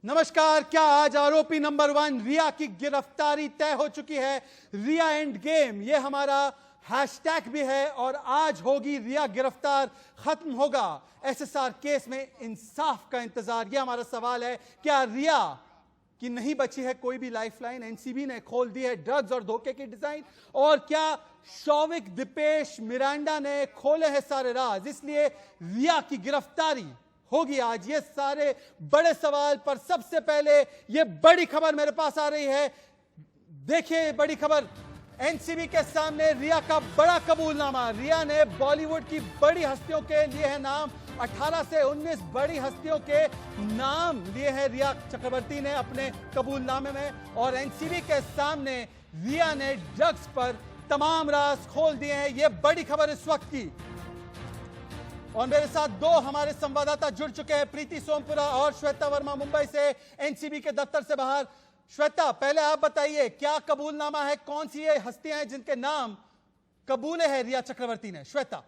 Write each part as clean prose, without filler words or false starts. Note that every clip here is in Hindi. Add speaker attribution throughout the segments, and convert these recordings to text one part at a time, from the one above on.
Speaker 1: नमस्कार। क्या आज आरोपी नंबर 1 रिया की गिरफ्तारी तय हो चुकी है? रिया एंड गेम ये हमारा हैशटैग भी है और आज होगी रिया गिरफ्तार, खत्म होगा एसएसआर केस में इंसाफ का इंतजार। ये हमारा सवाल है। क्या रिया कि नहीं बची है कोई भी लाइफलाइन? एनसीबी ने खोल दी है ड्रग्स और धोखे की डिजाइन। और क्या शौविक, दीपेश, मिरांडा ने खोले हैं सारे राज? इसलिए रिया की गिरफ्तारी होगी आज। ये सारे बड़े सवाल पर सबसे पहले ये बड़ी खबर मेरे पास आ रही है। देखिए बड़ी खबर, एनसीबी के सामने रिया का बड़ा कबूलनामा। रिया ने बॉलीवुड की बड़ी हस्तियों के लिए है नाम, 18 से 19 बड़ी हस्तियों के नाम लिए हैं रिया चक्रवर्ती ने अपने कबूलनामे में। और एनसीबी के सामने रिया ने ड्रग्स पर तमाम राज खोल दिए हैं। ये बड़ी खबर इस वक्त की। और मेरे साथ दो हमारे संवाददाता जुड़ चुके हैं, प्रीति सोमपुरा और श्वेता वर्मा मुंबई से, एनसीबी के दफ्तर से बाहर। श्वेता, पहले आप बताइए क्या कबूलनामा है, कौन सी ये हस्तियां हैं जिनके नाम कबूले हैं रिया चक्रवर्ती ने? श्वेता।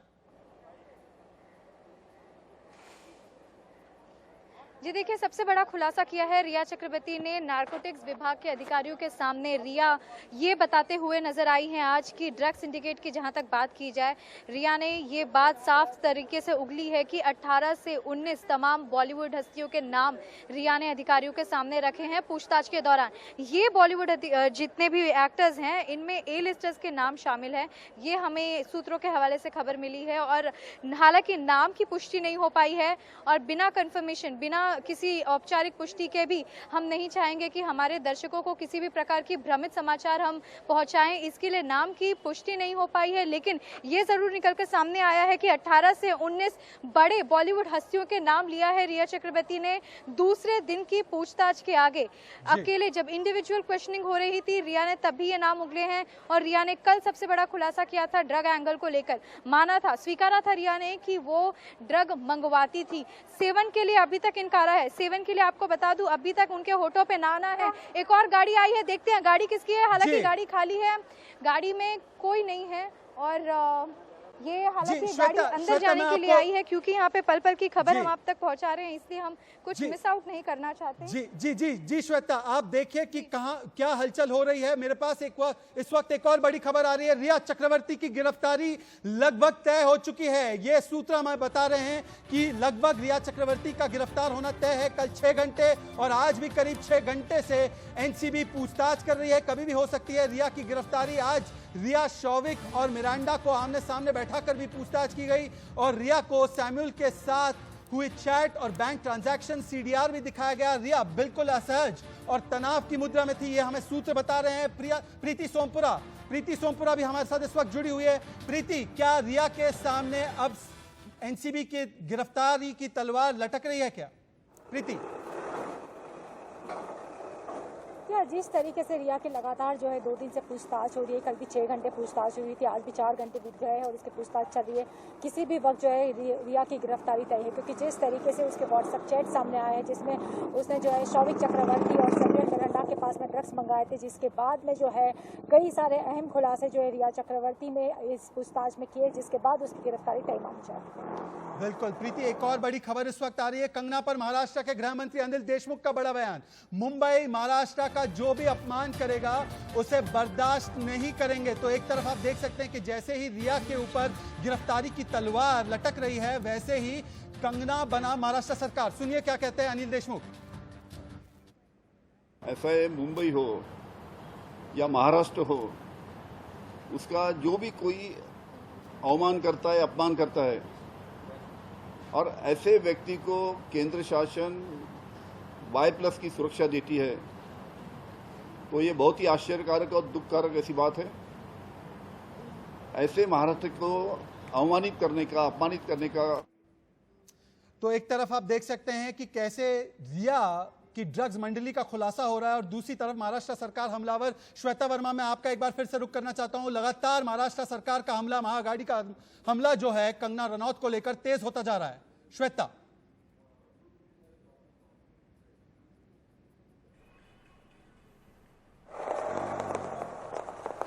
Speaker 2: जी देखिए, सबसे बड़ा खुलासा किया है रिया चक्रवर्ती ने। नारकोटिक्स विभाग के अधिकारियों के सामने रिया ये बताते हुए नजर आई हैं आज कि ड्रग्स सिंडिकेट की जहां तक बात की जाए, रिया ने ये बात साफ तरीके से उगली है कि 18 से 19 तमाम बॉलीवुड हस्तियों के नाम रिया ने अधिकारियों के सामने रखे हैं पूछताछ के दौरान। ये बॉलीवुड जितने भी एक्टर्स हैं इनमें ए लिस्टर्स के नाम शामिल हैं। ये हमें सूत्रों के हवाले से खबर मिली है और हालांकि नाम की पुष्टि नहीं हो पाई है और बिना कंफर्मेशन, बिना किसी औपचारिक पुष्टि के भी हम नहीं चाहेंगे कि हमारे दर्शकों को किसी भी प्रकार की भ्रमित समाचार हम पहुंचाएं, इसके लिए नाम की पुष्टि नहीं हो पाई है। लेकिन ये जरूर निकल कर सामने आया है कि 18 से 19 बड़े बॉलीवुड हस्तियों के नाम लिया है रिया चक्रवर्ती ने दूसरे दिन की पूछताछ के आगे। अकेले जब इंडिविजुअल क्वेश्चनिंग हो रही थी रिया ने तभी ये नाम उगले हैं। और रिया ने कल सबसे बड़ा खुलासा किया था ड्रग एंगल को लेकर। माना था, स्वीकारा था रिया ने कि वो ड्रग मंगवाती थी। सेवन के लिए अभी तक इनकार है। सेवन के लिए आपको बता दूं अभी तक उनके होठों पे नाना है। एक और गाड़ी आई है, देखते हैं गाड़ी किसकी है। हालांकि गाड़ी खाली है, गाड़ी में कोई नहीं है। और ये हालांकि गाड़ी अंदर जाने के लिए आई है क्योंकि यहाँ पे पल पल की खबर हम आप तक पहुँचा रहे हैं, इसलिए हम कुछ मिस आउट नहीं करना चाहते।
Speaker 1: जी जी जी जी श्वेता, आप देखिए कि कहां क्या हलचल हो रही है। मेरे पास इस वक्त एक और बड़ी खबर आ रही है। रिया चक्रवर्ती की गिरफ्तारी लगभग तय हो चुकी है। ये सूत्र हमें बता रहे हैं कि लगभग रिया चक्रवर्ती का गिरफ्तार होना तय है। कल 6 घंटे और आज भी करीब 6 घंटे से एनसीबी पूछताछ कर रही है। कभी भी हो सकती है रिया की गिरफ्तारी। आज रिया, शौविक और मिरांडा को आमने सामने बैठाकर भी पूछताछ की गई और रिया को सैमुअल के साथ हुई चैट और बैंक ट्रांजैक्शन सीडीआर भी दिखाया गया। रिया बिल्कुल असहज और तनाव की मुद्रा में थी, ये हमें सूत्र बता रहे हैं। प्रीति सोमपुरा भी हमारे साथ इस वक्त जुड़ी हुई है। प्रीति, क्या रिया के सामने अब एनसीबी की गिरफ्तारी की तलवार लटक रही है क्या? प्रीति।
Speaker 3: जिस तरीके से रिया के लगातार जो है 2 दिन से पूछताछ हो रही है, कल भी 6 घंटे पूछताछ हुई थी, आज भी 4 घंटे बीत गए हैं और उसकी पूछताछ चल रही है। किसी भी वक्त जो है रिया की गिरफ्तारी तय है क्योंकि जिस तरीके से उसके व्हाट्सएप चैट सामने आए हैं जिसमें उसने जो है शौविक चक्रवर्ती और सैमुअल मिरांडा के पास में ड्रग्स मंगाए थे, जिसके बाद में जो है कई सारे अहम खुलासे जो है रिया चक्रवर्ती ने इस पूछताछ में किए, जिसके बाद उसकी गिरफ्तारी तय मानी जाए।
Speaker 1: बिल्कुल प्रीति, एक और बड़ी खबर इस वक्त आ रही है। कंगना पर महाराष्ट्र के गृह मंत्री अनिल देशमुख का बड़ा बयान। मुंबई महाराष्ट्र का जो भी अपमान करेगा उसे बर्दाश्त नहीं करेंगे। तो एक तरफ आप देख सकते हैं कि जैसे ही रिया के ऊपर गिरफ्तारी की तलवार लटक रही है वैसे ही कंगना बना महाराष्ट्र सरकार। सुनिए क्या कहते हैं अनिल देशमुख।
Speaker 4: ऐसा मुंबई हो या महाराष्ट्र हो, उसका जो भी कोई अवमान करता है, अपमान करता है और ऐसे व्यक्ति को केंद्र शासन Y+ की सुरक्षा देती है, तो ये बहुत ही आश्चर्यकारक और दुखकारक ऐसी बात है। ऐसे महाराष्ट्र को अवमानित करने का, अपमानित करने का।
Speaker 1: तो एक तरफ आप देख सकते हैं कि कैसे रिया की ड्रग्स मंडली का खुलासा हो रहा है और दूसरी तरफ महाराष्ट्र सरकार हमलावर। श्वेता वर्मा, मैं आपका एक बार फिर से रुख करना चाहता हूं। लगातार महाराष्ट्र सरकार का हमला, महाआघाड़ी का हमला जो है कंगना रनौत को लेकर तेज होता जा रहा है। श्वेता।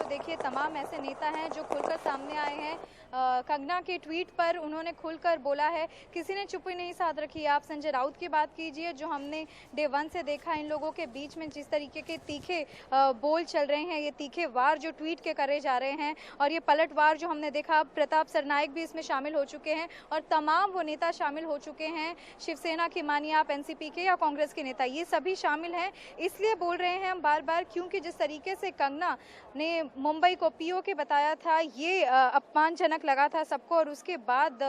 Speaker 2: देखिए, तमाम ऐसे नेता हैं जो खुलकर सामने आए हैं कंगना के ट्वीट पर उन्होंने खुलकर बोला है, किसी ने चुप्पी नहीं साध रखी है। आप संजय राउत की बात कीजिए, जो हमने डे 1 से देखा इन लोगों के बीच में जिस तरीके के तीखे बोल चल रहे हैं, ये तीखे वार जो ट्वीट के करे जा रहे हैं, और ये पलटवार जो हमने देखा, प्रताप सरनाइक भी इसमें शामिल हो चुके हैं और तमाम वो नेता शामिल हो चुके हैं, शिवसेना के मानिए आप, एनसीपी के या कांग्रेस के नेता, ये सभी शामिल हैं। इसलिए बोल रहे हैं हम बार बार, क्योंकि जिस तरीके से कंगना ने मुंबई को पीओके बताया था, ये अपमानजनक लगा था सबको, और उसके बाद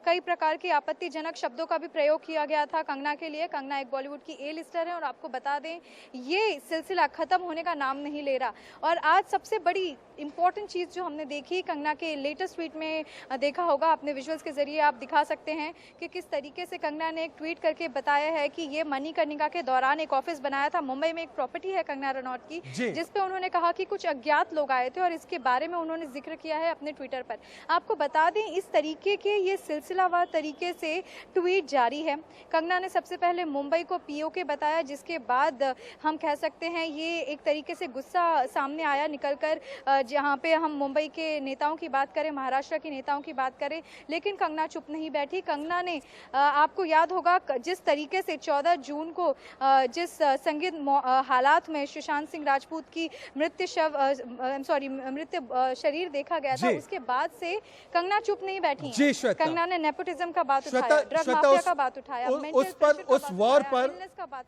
Speaker 2: कई प्रकार के आपत्तिजनक शब्दों का भी प्रयोग किया गया था कंगना के लिए। कंगना एक बॉलीवुड की ए लिस्टर है और आपको बता दें, ये सिलसिला खत्म होने का नाम नहीं ले रहा। और आज सबसे बड़ी इंपॉर्टेंट चीज़ जो हमने देखी कंगना के लेटेस्ट ट्वीट में, देखा होगा आपने, विजुअल्स के जरिए आप दिखा सकते हैं कि किस तरीके से कंगना ने एक ट्वीट करके बताया है कि ये मणिकर्णिका के दौरान एक ऑफिस बनाया था मुंबई में, एक प्रॉपर्टी है कंगना रनौत की, जिस पे उन्होंने कहा कि कुछ अज्ञात लोग आए थे, और इसके बारे में उन्होंने जिक्र किया है अपने ट्विटर पर। आपको बता दें, इस तरीके के ये सिलसिलावार तरीके से ट्वीट जारी है। कंगना ने सबसे पहले मुंबई को पीओके बताया, जिसके बाद हम कह सकते हैं ये एक तरीके से गुस्सा सामने आया निकलकर, जहाँ पे हम मुंबई के नेताओं की बात करें, महाराष्ट्र के नेताओं की बात करें, लेकिन कंगना चुप नहीं बैठी। कंगना ने, आपको याद होगा जिस तरीके से 14 जून को जिस संदिग्ध हालात में सुशांत सिंह राजपूत की मृत शरीर देखा गया था, उसके बाद से कंगना चुप नहीं बैठी है। कंगना ने नेपोटिज्म का बात उठाया, ड्रग माफिया का बात उठाया,
Speaker 1: उस वॉर पर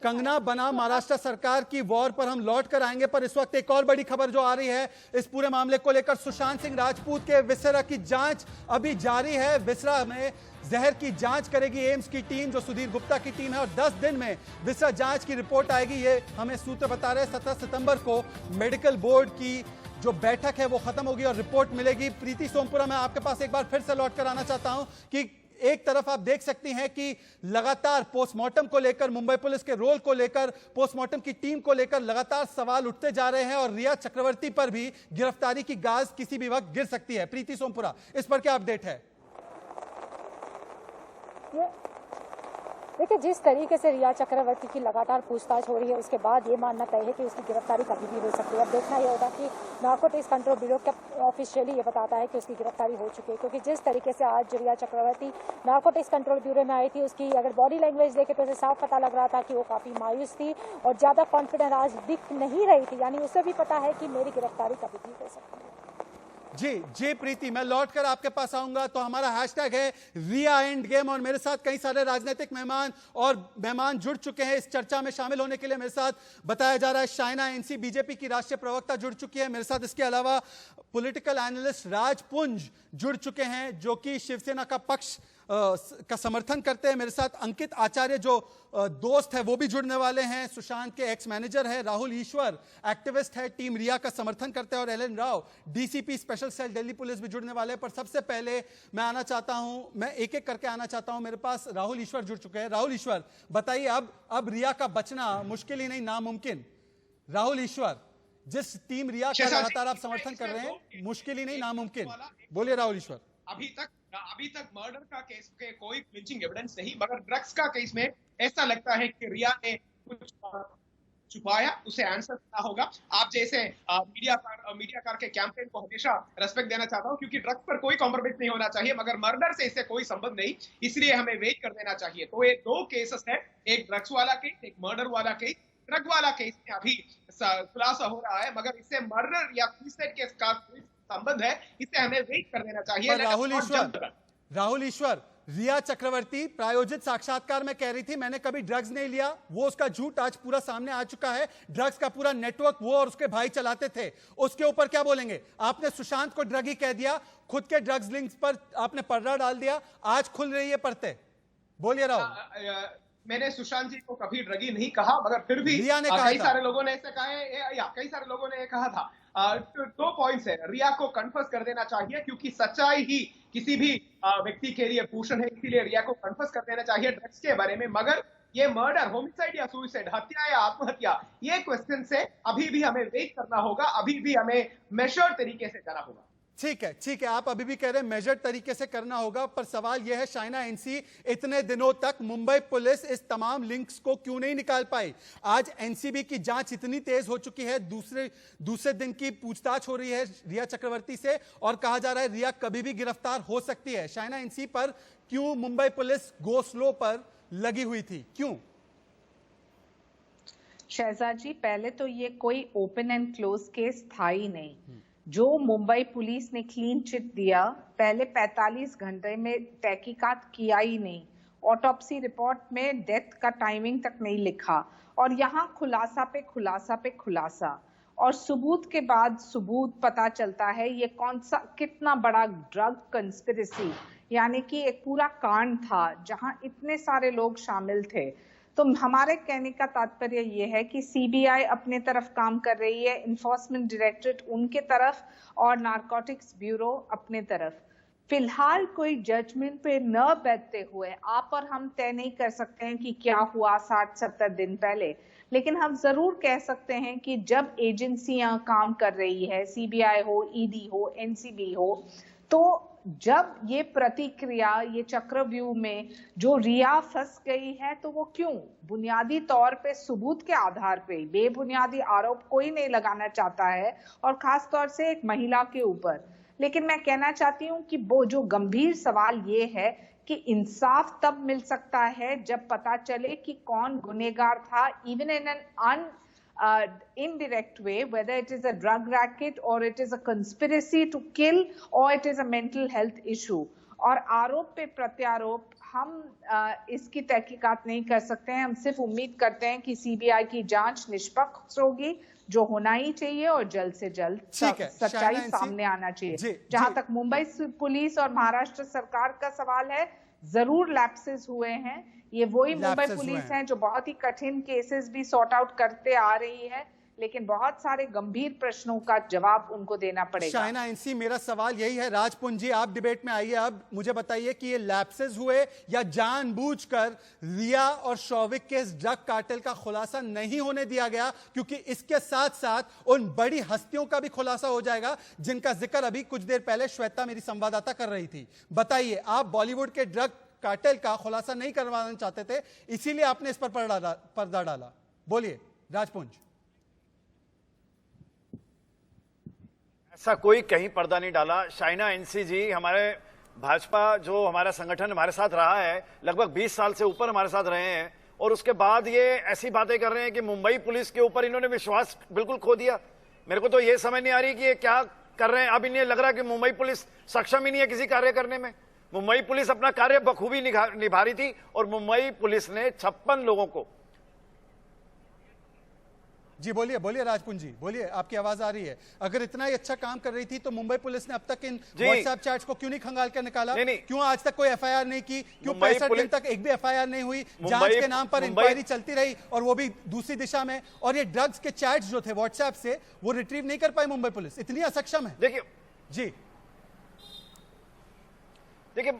Speaker 1: कंगना बनाम महाराष्ट्र सरकार की वॉर पर हम लौट कर आएंगे, पर इस वक्त एक और बड़ी खबर जो आ रही है इस पूरे मामले को लेकर, सुशांत सिंह राजपूत के विसरा की जांच अभी जारी है। विसरा में जहर की जांच करेगी एम्स की टीम, जो सुधीर गुप्ता की टीम है, और 10 दिन में विसरा जांच की रिपोर्ट आएगी। ये हमें सूत्र बता रहे हैं 17 सितंबर को मेडिकल बोर्ड की जो बैठक है वो खत्म होगी और रिपोर्ट मिलेगी। प्रीति सोमपुरा, मैं आपके पास एक बार फिर से लौट कर आना चाहता हूं कि एक तरफ आप देख सकती हैं कि लगातार पोस्टमार्टम को लेकर, मुंबई पुलिस के रोल को लेकर, पोस्टमार्टम की टीम को लेकर लगातार सवाल उठते जा रहे हैं, और रिया चक्रवर्ती पर भी गिरफ्तारी की गाज किसी भी वक्त गिर सकती है। प्रीति सोमपुरा, इस पर क्या अपडेट है?
Speaker 3: देखिए, जिस तरीके से रिया चक्रवर्ती की लगातार पूछताछ हो रही है, उसके बाद ये मानना तय है कि उसकी गिरफ्तारी कभी भी हो सकती है। अब देखना यह होगा कि नार्कोटिक्स कंट्रोल ब्यूरो का ऑफिशियली ये बताता है कि उसकी गिरफ्तारी हो चुकी है, क्योंकि जिस तरीके से आज रिया चक्रवर्ती नार्कोटिक्स कंट्रोल ब्यूरो में आई थी, उसकी अगर बॉडी लैंग्वेज देखे तो उसे साफ पता लग रहा था कि वो काफ़ी मायूस थी और ज़्यादा कॉन्फिडेंट आज दिख नहीं रही थी, यानी उसे भी पता है कि मेरी गिरफ्तारी कभी भी हो सकती है।
Speaker 1: जी प्रीति, मैं लौटकर आपके पास आऊंगा। तो हमारा हैशटैग है रिया एंड गेम, और मेरे साथ कई सारे राजनीतिक मेहमान जुड़ चुके हैं इस चर्चा में शामिल होने के लिए। मेरे साथ बताया जा रहा है शाइना एनसी बीजेपी की राष्ट्रीय प्रवक्ता जुड़ चुकी है। मेरे साथ इसके अलावा पॉलिटिकल एनालिस्ट राज पुंज जुड़ चुके हैं, जो कि शिवसेना का पक्ष का समर्थन करते हैं। मेरे साथ अंकित आचार्य जो दोस्त है वो भी जुड़ने वाले हैं। सुशांत के एक्स मैनेजर है। राहुल ईश्वर एक्टिविस्ट है, टीम रिया का समर्थन करते हैं। और Alan Rao DCP special cell Delhi police भी जुड़ने वाले हैं। पर सबसे पहले मैं आना चाहता हूं, मैं एक एक करके आना चाहता हूं। मेरे पास राहुल ईश्वर जुड़ चुके हैं। राहुल ईश्वर, बताइए, अब रिया का बचना मुश्किल ही नहीं, नामुमकिन। राहुल ईश्वर, जिस टीम रिया का लगातार आप समर्थन कर रहे हैं, मुश्किल ही नहीं, नामुमकिन, बोलिए राहुल ईश्वर।
Speaker 5: अभी तक मर्डर का केस के कोई क्लिंचिंग एविडेंस नहीं, मगर ड्रग्स का केस में ऐसा लगता है कि रिया ने कुछ छुपाया, उसे आंसर करना होगा। आप जैसे मीडियाकार के कैंपेन को हमेशा रेस्पेक्ट देना चाहता हूं, क्योंकि ड्रग्स पर कोई कॉम्प्रोमाइज नहीं होना चाहिए, मगर मर्डर से इससे कोई संबंध नहीं, इसलिए हमें वेट कर देना चाहिए। तो ये दो केसेस है, एक ड्रग्स वाला केस, एक मर्डर वाला केस। ड्रग वाला केस में अभी खुलासा हो रहा है, मगर इससे मर्डर या सुसाइड केस का संबंध है, इसे हमें वेट कर देना चाहिए।
Speaker 1: राहुल ईश्वर, रिया चक्रवर्ती प्रायोजित साक्षात्कार में कह रही थी मैंने कभी ड्रग्स नहीं लिया, वो उसका झूठ आज पूरा सामने आ चुका है। ड्रग्स का पूरा नेटवर्क वो और उसके भाई चलाते थे। उसके ऊपर क्या बोलेंगे? आपने सुशांत को ड्रगी कह दिया, खुद के ड्रग्स लिंक्स पर आपने पर्दा डाल दिया, आज खुल रही है परतें, बोलिए राहुल।
Speaker 5: मैंने सुशांत जी को कभी ड्रगी नहीं कहा, मगर फिर भी कई सारे लोगों ने ऐसे कहा है, या कई सारे लोगों ने कहा था। दो पॉइंट्स है, रिया को कन्फर्स कर देना चाहिए, क्योंकि सच्चाई ही किसी भी व्यक्ति के लिए भूषण है, इसीलिए रिया को कन्फर्स कर देना चाहिए ड्रग्स के बारे में। मगर ये मर्डर, होमिसाइड या सुसाइड, हत्या या आत्महत्या, ये क्वेश्चन से अभी भी हमें वेट करना होगा, अभी भी हमें मेजर्ड तरीके से जाना होगा।
Speaker 1: ठीक है, आप अभी भी कह रहे हैं मेजर तरीके से करना होगा, पर सवाल यह है शाइना एनसी, इतने दिनों तक मुंबई पुलिस इस तमाम लिंक्स को क्यों नहीं निकाल पाई? आज एनसीबी की जांच इतनी तेज हो चुकी है, दूसरे दिन की पूछताछ हो रही है रिया चक्रवर्ती से और कहा जा रहा है रिया कभी भी गिरफ्तार हो सकती है। शाइना एनसी पर क्यों मुंबई पुलिस गो स्लो पर लगी हुई थी, क्यों?
Speaker 6: शहजाद जी, पहले तो ये कोई ओपन एंड क्लोज केस था ही नहीं। जो मुंबई पुलिस ने क्लीन चिट दिया, पहले 45 घंटे में तहकीकात किया ही नहीं, ऑटोप्सी रिपोर्ट में डेथ का टाइमिंग तक नहीं लिखा, और यहाँ खुलासा पे खुलासा पे खुलासा, और सबूत के बाद सबूत पता चलता है ये कौन सा कितना बड़ा ड्रग कंस्पिरेसी, यानी कि एक पूरा कांड था जहां इतने सारे लोग शामिल थे। तो हमारे कहने का तात्पर्य ये है कि सीबीआई अपने तरफ काम कर रही है, इन्फोर्समेंट डायरेक्टरेट उनके तरफ और नारकोटिक्स ब्यूरो अपने तरफ। फिलहाल कोई जजमेंट पे न बैठते हुए आप और हम तय नहीं कर सकते हैं कि क्या हुआ 60-70 दिन पहले, लेकिन हम जरूर कह सकते हैं कि जब एजेंसियां काम कर रही है, सीबीआई हो, ईडी हो, एनसीबी हो, तो जब ये प्रतिक्रिया, ये चक्रव्यूह में जो रिया फंस गई है, तो वो क्यों? बुनियादी तौर पे सबूत के आधार पे बेबुनियादी आरोप कोई नहीं लगाना चाहता है, और खास तौर से एक महिला के ऊपर। लेकिन मैं कहना चाहती हूँ कि वो जो गंभीर सवाल ये है कि इंसाफ तब मिल सकता है जब पता चले कि कौन गुनहगार था, even in an indirect way, whether it is a drug racket or it is a conspiracy to kill or it is a mental health issue. और आरोप पे प्रत्यारोप हम इसकी तहकीकात नहीं कर सकते हैं। हम सिर्फ उम्मीद करते हैं कि सीबीआई की जांच निष्पक्ष होगी, जो होना ही चाहिए, और जल्द से जल्द सच्चाई सामने आना चाहिए। जहां तक मुंबई पुलिस और महाराष्ट्र सरकार का सवाल है, जरूर लैप्सेस हुए हैं। ये वही मुंबई पुलिस है जो बहुत ही कठिन केसेस भी सॉर्ट आउट करते आ रही है, लेकिन बहुत सारे गंभीर प्रश्नों का जवाब उनको देना पड़ेगा।
Speaker 1: शाइना एनसी, मेरा सवाल यही है, राजपुंज जी आप डिबेट में आइए, अब मुझे बताइए कि ये लैप्सेस हुए या जानबूझकर रिया और शौविक के इस ड्रग कार्टेल का खुलासा नहीं होने दिया गया, क्योंकि इसके साथ साथ उन बड़ी हस्तियों का भी खुलासा हो जाएगा जिनका जिक्र अभी कुछ देर पहले श्वेता मेरी संवाददाता कर रही थी। बताइए, आप बॉलीवुड के ड्रग कार्टेल का खुलासा नहीं करवाना चाहते थे, इसीलिए आपने इस पर पर्दा डाला। बोलिए राजपुंज।
Speaker 7: ऐसा कोई कहीं पर्दा नहीं डाला। शाइना एनसी जी, हमारे भाजपा जो हमारा संगठन हमारे साथ रहा है, लगभग 20 साल से ऊपर हमारे साथ रहे हैं, और उसके बाद ये ऐसी बातें कर रहे हैं कि मुंबई पुलिस के ऊपर इन्होंने विश्वास बिल्कुल खो दिया। मेरे को तो ये समझ नहीं आ रही कि ये क्या कर रहे हैं। अब इन्हें लग रहा है कि मुंबई पुलिस सक्षम ही नहीं है किसी कार्य करने में। मुंबई पुलिस अपना कार्य बखूबी निभा रही थी, और मुंबई पुलिस ने 56 लोगों को।
Speaker 1: जी बोलिए बोलिए राजपुंज जी, बोलिए, आपकी आवाज आ रही है। अगर इतना ही अच्छा काम कर रही थी तो मुंबई पुलिस ने अब तक इन व्हाट्सएप चैट्स को क्यों नहीं खंगाल कर निकाला? नहीं। क्यों आज तक कोई एफआईआर नहीं की? क्यों 65 दिन तक एक भी एफआईआर नहीं हुई? जांच के नाम पर इंक्वायरी चलती रही, और वो भी दूसरी दिशा में। और ये ड्रग्स के चैट्स जो थे व्हाट्सएप से, वो रिट्रीव नहीं कर पाई मुंबई पुलिस, इतनी असक्षम है।
Speaker 7: देखिए
Speaker 1: जी,
Speaker 7: देखिए,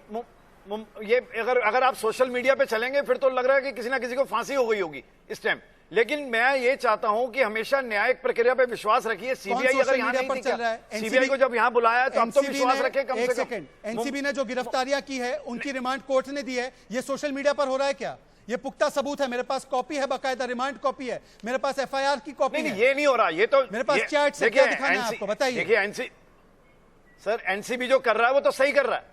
Speaker 7: ये अगर आप सोशल मीडिया पे चलेंगे फिर तो लग रहा है कि किसी ना किसी को फांसी हो गई होगी इस टाइम। लेकिन मैं ये चाहता हूं कि हमेशा न्यायिक प्रक्रिया पे विश्वास रखिए। सीबीआई अगर यहाँ नहीं थी क्या? सीबीआई को जब यहाँ बुलाया तो अब तो विश्वास रखें कम से कम।
Speaker 1: एनसीबी ने जो गिरफ्तारियां की है, उनकी रिमांड कोर्ट ने दी है, ये सोशल मीडिया पर हो रहा है क्या? ये पुख्ता सबूत है, मेरे पास कॉपी है, बाकायदा रिमांड कॉपी है, मेरे पास एफआईआर की कॉपी है।
Speaker 7: ये नहीं हो रहा, ये तो
Speaker 1: मेरे पास चैट से क्या दिखाना है आपको, बताइए।
Speaker 7: देखिए सर, एनसीबी जो कर रहा है वो तो सही कर रहा है।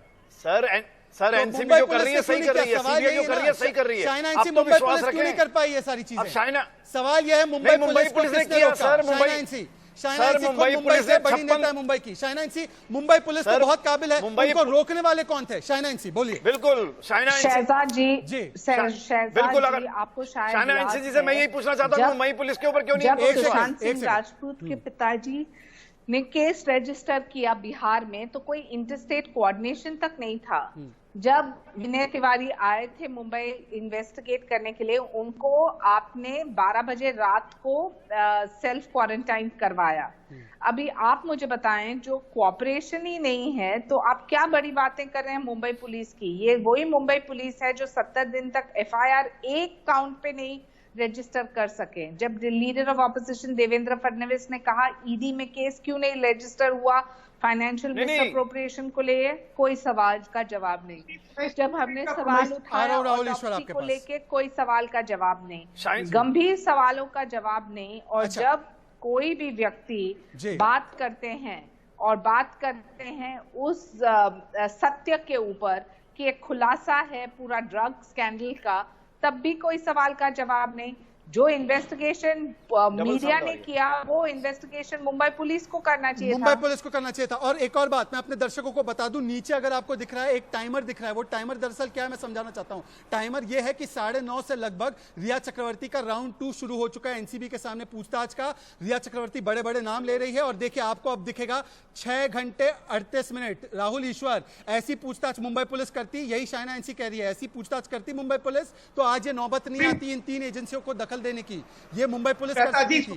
Speaker 7: सर एनसीबी जो कर रही है सही कर रही है, सीबीआई जो कर रही है सही कर रही है।
Speaker 1: शाइना एनसी मुंबई पुलिस क्यों नहीं कर पाई ये सारी चीजें?
Speaker 7: अब शाइना,
Speaker 1: सवाल ये है, मुंबई पुलिस ने किया सर।
Speaker 7: मुंबई
Speaker 1: पुलिस से बड़ी नेता है मुंबई की। शाइना एनसी मुंबई पुलिस तो बहुत काबिल है, उनको रोकने वाले कौन थे? शाइना एनसी बोलिए।
Speaker 7: बिल्कुल
Speaker 6: शहजाद जी,
Speaker 7: बिल्कुल, अगर
Speaker 6: आपको
Speaker 7: शाइना एनसी जी से मैं यही पूछना चाहता हूँ, मुंबई पुलिस के ऊपर क्यों नहीं?
Speaker 6: सुशांत सिंह राजपूत के पिताजी ने केस रजिस्टर किया बिहार में, तो कोई इंटरस्टेट कोऑर्डिनेशन तक नहीं था। जब विनय तिवारी आए थे मुंबई इन्वेस्टिगेट करने के लिए, उनको आपने 12 बजे रात को सेल्फ क्वारंटाइन करवाया। अभी आप मुझे बताएं, जो कोऑपरेशन ही नहीं है तो आप क्या बड़ी बातें कर रहे हैं मुंबई पुलिस की? ये वही मुंबई पुलिस है जो 70 दिन तक एफआईआर एक काउंट पे नहीं रजिस्टर कर सके। जब leader of opposition Devendra Fadnavis ने कहा ईडी में केस क्यों नहीं रजिस्टर हुआ, फाइनेंशियल
Speaker 7: नहीं, नहीं।
Speaker 6: मिसअप्रोप्रिएशन को लिए कोई सवाल का जवाब नहीं। जब हमने सवाल
Speaker 1: आ रहा
Speaker 6: उठाया
Speaker 1: हूं राहुल ईश्वर
Speaker 6: ऑटोप्सी
Speaker 1: आपके
Speaker 6: को
Speaker 1: पास।
Speaker 6: लेके कोई सवाल का जवाब नहीं,
Speaker 7: शायद-
Speaker 6: गंभीर सवालों का जवाब नहीं। और
Speaker 1: अच्छा।
Speaker 6: जब कोई भी व्यक्ति
Speaker 1: जी।
Speaker 6: बात करते हैं और बात करते हैं उस सत्य के ऊपर कि एक खुलासा है पूरा ड्रग स्कैंडल का, तब भी कोई सवाल का जवाब नहीं। जो इन्वेस्टिगेशन मीडिया
Speaker 7: साउंड
Speaker 6: ने
Speaker 7: आ रही है।
Speaker 6: किया वो इन्वेस्टिगेशन मुंबई पुलिस को करना चाहिए
Speaker 1: मुंबई
Speaker 6: था।
Speaker 1: पुलिस को करना चाहिए था। और एक और बात मैं अपने दर्शकों को बता दूं, नीचे अगर आपको दिख रहा है एक टाइमर दिख रहा है, वो टाइमर दरअसल क्या है मैं समझाना चाहता हूं। टाइमर ये है कि 9:30 से लगभग रिया चक्रवर्ती का राउंड 2 शुरू हो चुका है एनसीबी के सामने पूछताछ का। रिया चक्रवर्ती बड़े बड़े नाम ले रही है और देखिए आपको अब दिखेगा 6 घंटे 38 मिनट। राहुल ईश्वर, ऐसी पूछताछ मुंबई पुलिस करती, यही शाइना एनसी कह रही है, ऐसी पूछताछ करती मुंबई पुलिस तो आज ये नौबत नहीं आती इन 3 एजेंसियों को दखल देने की। ये मुंबई पुलिस कर सकती थी।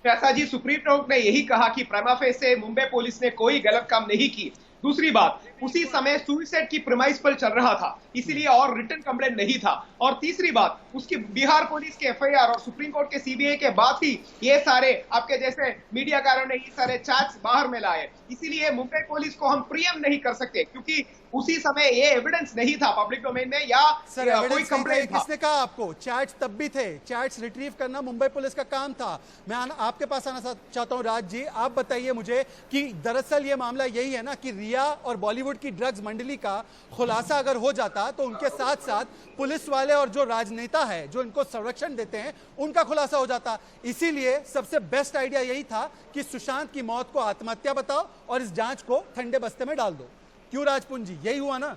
Speaker 5: फैसला जी, सुप्रीम कोर्ट ने यही कहा कि प्रीमा फेसी मुंबई पुलिस ने कोई गलत काम नहीं की। दूसरी बात, उसी समय सुसाइड की प्रीमाइस पर चल रहा था, इसीलिए और रिटर्न कंप्लेंट नहीं था। और तीसरी बात, उसकी बिहार पुलिस के एफआईआर और सुप्रीम कोर्ट के सीबीआई के बाद ही ये सारे आपके जैसे मीडियाकारों ने ये सारे चार्ज बाहर में लाए। इसीलिए मुंबई पुलिस को हम प्रियम नहीं कर सकते, क्योंकि उसी समय ये एविडेंस नहीं था पब्लिक डोमेन में या
Speaker 1: सर
Speaker 5: कोई
Speaker 1: एविडेंस
Speaker 5: कंप्लेंट था।
Speaker 1: किसने कहा आपको? चैट्स तब भी थे, चैट्स रिट्रीव करना मुंबई पुलिस का काम था। मैं आपके पास आना चाहता हूं राज जी, आप बताइए मुझे कि दरअसल ये मामला यही है ना कि रिया और बॉलीवुड की ड्रग्स मंडली का खुलासा अगर हो जाता तो उनके साथ साथ पुलिस वाले और जो राजनेता है जो इनको संरक्षण देते हैं उनका खुलासा हो जाता। इसीलिए सबसे बेस्ट आइडिया यही था कि सुशांत की मौत को आत्महत्या बताओ और इस जांच को ठंडे बस्ते में डाल दो। क्यों राजपुंज जी, यही हुआ ना?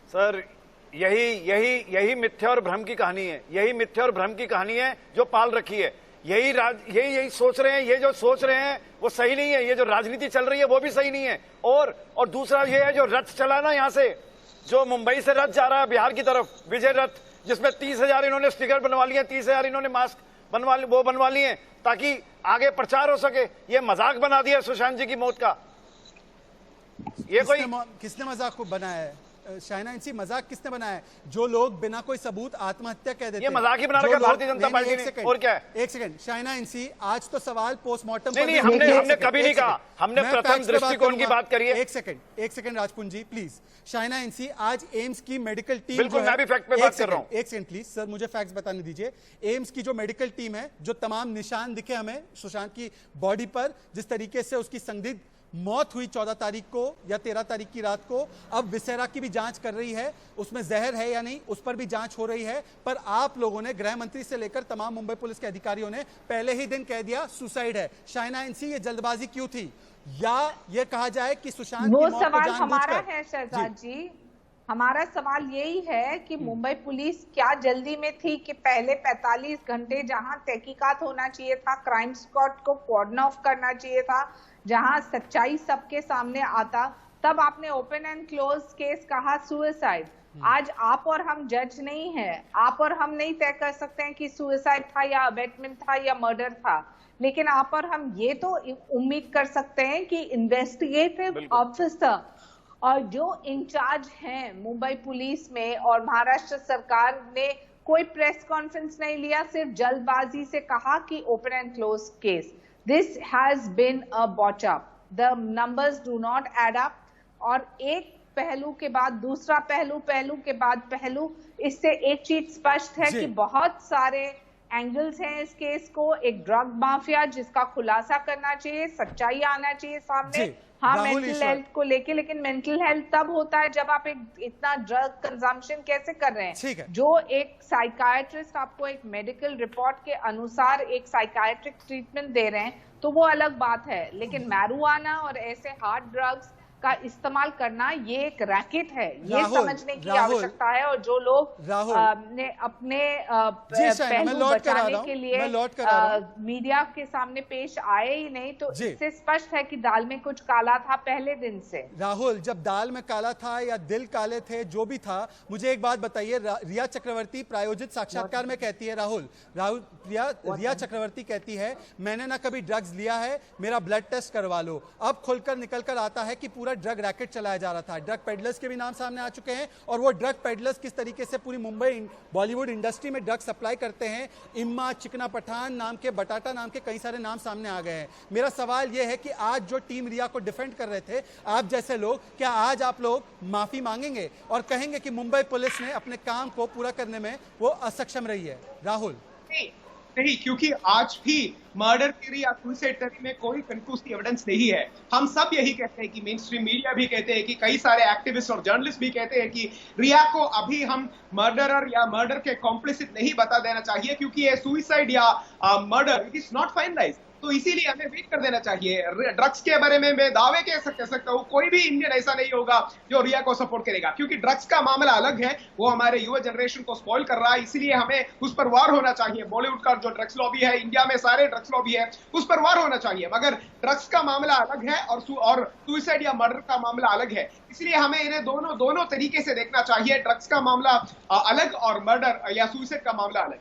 Speaker 7: सर यही मिथ्या और भ्रम की कहानी है, यही मिथ्या और भ्रम की कहानी है जो पाल रखी है। यही सोच रहे हैं, ये जो सोच रहे हैं वो सही नहीं है, ये जो राजनीति चल रही है वो भी सही नहीं है। और दूसरा ये है जो रथ चला ना यहाँ से, जो मुंबई से रथ जा रहा है बिहार की तरफ, विजय रथ, जिसमें 30,000 इन्होंने स्टिकर बनवा लिए, 30,000 इन्होंने मास्क बनवा लिए ताकि आगे प्रचार हो सके। ये मजाक बना दिया सुशांत जी की मौत का। ये
Speaker 1: किसने मजाक को बनाया है? शाइना एनसी, मजाक किसने बनाया है? जो लोग बिना कोई सबूत आत्महत्या कह देते हैं,
Speaker 7: ये मजाक ही बना रखा है भारतीय जनता पार्टी ने। और क्या है?
Speaker 1: एक सेकंड शाइना एनसी, आज तो सवाल पोस्टमार्टम
Speaker 7: नहीं, हमने कभी नहीं कहा, हमने प्रथम दृष्टिकोण की बात करी है।
Speaker 1: एक second Rajpunj ji please. Shaina NC, आज एम्स की मेडिकल टीम,
Speaker 7: बिल्कुल मैं भी फैक्ट पे बात कर रहा हूं।
Speaker 1: एक सेकंड प्लीज सर, मुझे फैक्ट्स बताने दीजिए। एम्स की जो मेडिकल टीम है, जो तमाम निशान दिखे हमें सुशांत की बॉडी पर, जिस तरीके से उसकी संदिग्ध मौत हुई 14 तारीख को या 13 तारीख की रात को, अब विसेरा की भी जांच कर रही है, उसमें जहर है या नहीं उस पर भी जांच हो रही है। पर आप लोगों ने, गृह मंत्री से लेकर तमाम मुंबई पुलिस के अधिकारियों ने पहले ही दिन कह दिया सुसाइड है। शाइना एनसी, ये जल्दबाजी क्यों थी? या ये कहा जाए कि सुशांत
Speaker 6: वो
Speaker 1: की मौत
Speaker 6: सवाल
Speaker 1: को
Speaker 6: हमारा
Speaker 1: जानबूझकर?
Speaker 6: है शहजाद जी, हमारा सवाल यही है कि मुंबई पुलिस क्या जल्दी में थी कि पहले 45 घंटे जहां तहकीकात होना चाहिए था, क्राइम स्क्वाड को कोऑर्डिनेट ऑफ करना चाहिए था, जहां सच्चाई सबके सामने आता, तब आपने ओपन एंड क्लोज केस कहा सुसाइड। आज आप और हम जज नहीं है, आप और हम नहीं तय कर सकते हैं कि सुसाइड था या अबेटमेंट था या मर्डर था, लेकिन आप और हम ये तो उम्मीद कर सकते हैं कि इन्वेस्टिगेटिव ऑफिसर और जो इंचार्ज हैं मुंबई पुलिस में और महाराष्ट्र सरकार ने कोई प्रेस कॉन्फ्रेंस नहीं लिया, सिर्फ जल्दबाजी से कहा कि open and close case. This has been a botch up, the numbers do not add up. और एक पहलू के बाद दूसरा पहलू, पहलू के बाद पहलू, इससे एक चीज स्पष्ट है कि बहुत सारे एंगल्स हैं इस केस को। एक ड्रग माफिया जिसका खुलासा करना चाहिए, सच्चाई आना चाहिए सामने। हाँ, मेंटल हेल्थ को लेके, लेकिन मेंटल हेल्थ तब होता है जब आप एक इतना ड्रग कंजम्पशन कैसे कर रहे हैं। जो एक साइकाइट्रिस्ट आपको एक मेडिकल रिपोर्ट के अनुसार एक साइकाइट्रिक ट्रीटमेंट दे रहे हैं तो वो अलग बात है, लेकिन मैरिजुआना और ऐसे हार्ड ड्रग्स का इस्तेमाल करना ये एक रैकेट है, ये समझने की आवश्यकता है। और जो लोग ने अपने पहलू बचाने के लिए मीडिया के सामने पेश आए ही नहीं, तो इससे स्पष्ट है कि दाल में कुछ काला था पहले दिन से।
Speaker 1: राहुल, जब दाल में काला था या दिल काले थे, जो भी था, मुझे एक बात बताइए। रिया चक्रवर्ती प्रायोजित साक्षात्कार में कहती है, रिया चक्रवर्ती कहती है मैंने ना कभी ड्रग्स लिया है, मेरा ब्लड टेस्ट करवा लो। अब खुलकर निकल कर आता है कि पूरा पर ड्रग रैकेट चलाया जा रहा था। ड्रग पेडलर्स के भी नाम सामने आ चुके हैं और वो ड्रग पेडलर्स किस तरीके से पूरी मुंबई बॉलीवुड इंडस्ट्री में ड्रग सप्लाई करते हैं, इम्मा, चिकना पठान नाम के, बटाटा नाम के कई सारे नाम सामने आ गए हैं। मेरा सवाल यह है कि आज जो टीम रिया को डिफेंड कर रहे थे आप जैसे लोग, क्या आज आप लोग माफी मांगेंगे और कहेंगे कि मुंबई पुलिस ने अपने काम को पूरा करने में वो असक्षम रही है? राहुल
Speaker 5: नहीं, क्योंकि आज भी मर्डर थ्योरी या सुसाइड थ्योरी में कोई कंक्लूसिव एविडेंस नहीं है। हम सब यही कहते हैं कि मेन स्ट्रीम मीडिया भी कहते हैं कि कई सारे एक्टिविस्ट और जर्नलिस्ट भी कहते हैं कि रिया को अभी हम मर्डरर या मर्डर के कॉम्प्लिसिट नहीं बता देना चाहिए, क्योंकि ये सुसाइड या murder it is not finalised. तो इसीलिए हमें वेट कर देना चाहिए। ड्रग्स के बारे में मैं दावे कह सकता हूँ, कोई भी इंडियन ऐसा नहीं होगा जो रिया को सपोर्ट करेगा, क्योंकि ड्रग्स का मामला अलग है, वो हमारे युवा जनरेशन को स्पॉइल कर रहा है। इसीलिए हमें उस पर वार होना चाहिए। बॉलीवुड का जो ड्रग्स लॉबी है, इंडिया में सारे ड्रग्स लॉबी है, उस पर वार होना चाहिए। मगर ड्रग्स का मामला अलग है और सुसाइड या मर्डर का मामला अलग है। इसलिए हमें इन्हें दोनों तरीके से देखना चाहिए। ड्रग्स का मामला अलग और मर्डर या सुसाइड का मामला अलग।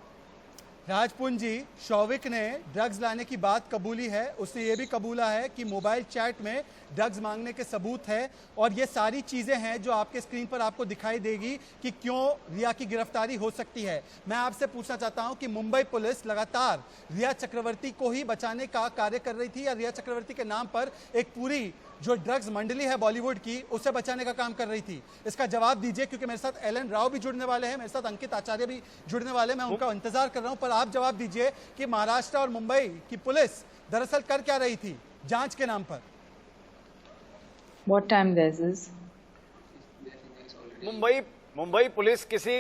Speaker 1: राजपुंज जी, शौविक ने ड्रग्स लाने की बात कबूली है, उसने ये भी कबूला है कि मोबाइल चैट में ड्रग्स मांगने के सबूत है और ये सारी चीज़ें हैं जो आपके स्क्रीन पर आपको दिखाई देगी कि क्यों रिया की गिरफ्तारी हो सकती है। मैं आपसे पूछना चाहता हूं कि मुंबई पुलिस लगातार रिया चक्रवर्ती को ही बचाने का कार्य कर रही थी या रिया चक्रवर्ती के नाम पर एक पूरी जो ड्रग्स मंडली है बॉलीवुड की उसे बचाने का काम कर रही थी? इसका जवाब दीजिए, क्योंकि मेरे साथ एलन राव भी जुड़ने वाले हैं, मेरे साथ अंकित आचार्य भी जुड़ने वाले, मैं उनका इंतजार कर रहा हूं। पर आप जवाब दीजिए कि महाराष्ट्र और मुंबई की पुलिस दरअसल कर क्या रही थी जांच के नाम पर?
Speaker 6: What time this is?
Speaker 7: Mumbai police किसी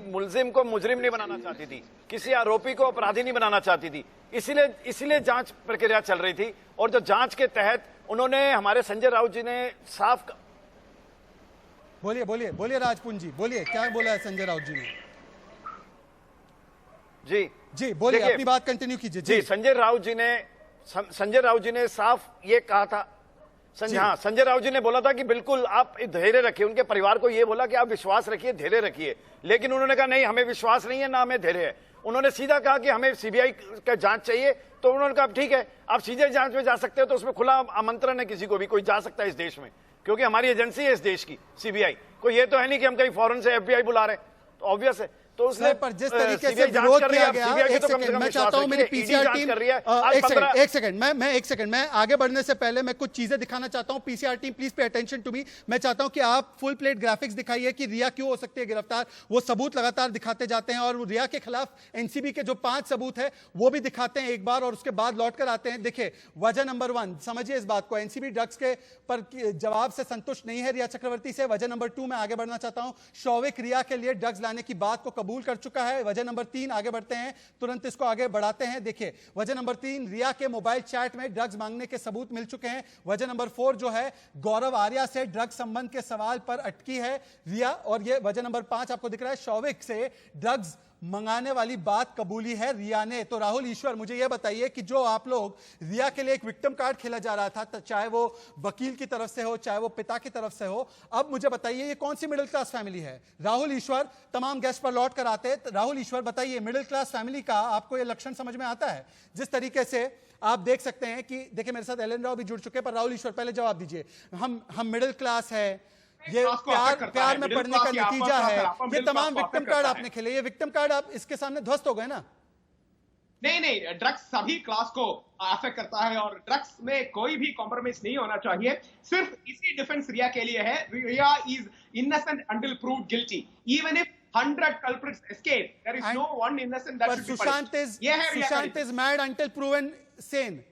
Speaker 7: मुलजिम को मुजरिम नहीं बनाना चाहती थी, किसी आरोपी को अपराधी नहीं बनाना चाहती थी। इसीलिए जांच प्रक्रिया चल रही थी और जो जांच के तहत उन्होंने, हमारे संजय राउत जी ने साफ
Speaker 1: बोलिए राजपुंज जी, बोलिए क्या बोला है संजय राउत जी ने? जी बोलिए, अपनी बात कंटिन्यू कीजिए।
Speaker 7: जी, संजय राउत जी ने साफ ये कहा था। संजय राउत जी ने बोला था कि बिल्कुल आप धैर्य रखिए, उनके परिवार को ये बोला कि आप विश्वास रखिए, धैर्य रखिए, लेकिन उन्होंने कहा नहीं, हमें विश्वास नहीं है, ना हमें धैर्य है। उन्होंने सीधा कहा कि हमें सीबीआई का जांच चाहिए, तो उन्होंने कहा ठीक है, आप सीधे जांच में जा सकते हो, तो उसमें खुला आमंत्रण है, किसी को भी कोई जा सकता है इस देश में, क्योंकि हमारी एजेंसी है इस देश की सीबीआई। कोई ये तो है नहीं कि हम कहीं फॉरेन से एफबीआई बुला रहे, तो ऑब्वियस है। तो उसने
Speaker 1: पर जिस तरीके से विरोध किया गया, एक सेकंड मैं चाहता हूं मेरी पीसीआर टीम, एक सेकंड मैं आगे बढ़ने से पहले मैं कुछ चीजें दिखाना चाहता हूं। PCR team please pay attention to me. मैं चाहता हूं कि आप फुल प्लेट ग्राफिक्स दिखाइए कि रिया क्यों हो सकती है गिरफ्तार। वो सबूत लगातार दिखाते जाते हैं और रिया के खिलाफ एनसीबी के जो 5 सबूत है वो भी दिखाते हैं एक बार और उसके बाद लौट कर आते हैं। देखिए, वजह नंबर 1 समझिए इस बात को, एनसीबी ड्रग्स के पर जवाब से संतुष्ट नहीं है रिया चक्रवर्ती से। वजह नंबर 2 में आगे बढ़ना चाहता हूं, शौविक रिया के लिए ड्रग्स लाने की बात को कबूल कर चुका है। वजह नंबर 3, आगे बढ़ते हैं, तुरंत इसको आगे बढ़ाते हैं। देखिए, वजह नंबर 3, रिया के मोबाइल चैट में ड्रग्स मांगने के सबूत मिल चुके हैं। वजह नंबर 4 जो है, गौरव आर्या से ड्रग्स संबंध के सवाल पर अटकी है रिया। और ये वजह नंबर 5 आपको दिख रहा है, शौविक से ड्रग्स मंगाने वाली बात कबूली है रिया ने। तो राहुल ईश्वर, मुझे यह बताइए कि जो आप लोग रिया के लिए एक विक्टिम कार्ड खेला जा रहा था, चाहे वो वकील की तरफ से हो, चाहे वो पिता की तरफ से हो, अब मुझे बताइए ये कौन सी मिडिल क्लास फैमिली है? राहुल ईश्वर, तमाम गेस्ट पर लौट कर आते। राहुल ईश्वर बताइए, मिडिल क्लास फैमिली का आपको ये लक्षण समझ में आता है? जिस तरीके से आप देख सकते हैं कि देखिए, मेरे साथ एलन राव भी जुड़ चुके हैं, पर राहुल ईश्वर पहले जवाब दीजिए। हम मिडिल क्लास है, ये प्यार में पड़ने का नतीजा है, ये तमाम विक्टिम कार्ड आपने खेले, ये विक्टिम कार्ड आप इसके सामने ध्वस्त हो गए ना?
Speaker 5: नहीं, ड्रग्स सभी क्लास को अफेक्ट करता है और ड्रग्स में कोई भी कॉम्प्रोमाइज नहीं होना चाहिए। सिर्फ इसी डिफेंस रिया के लिए है, Rhea is innocent until proved guilty, even if 100 culprits escape, there is no one innocent that should be punished.
Speaker 1: Sushant is mad until proven sane.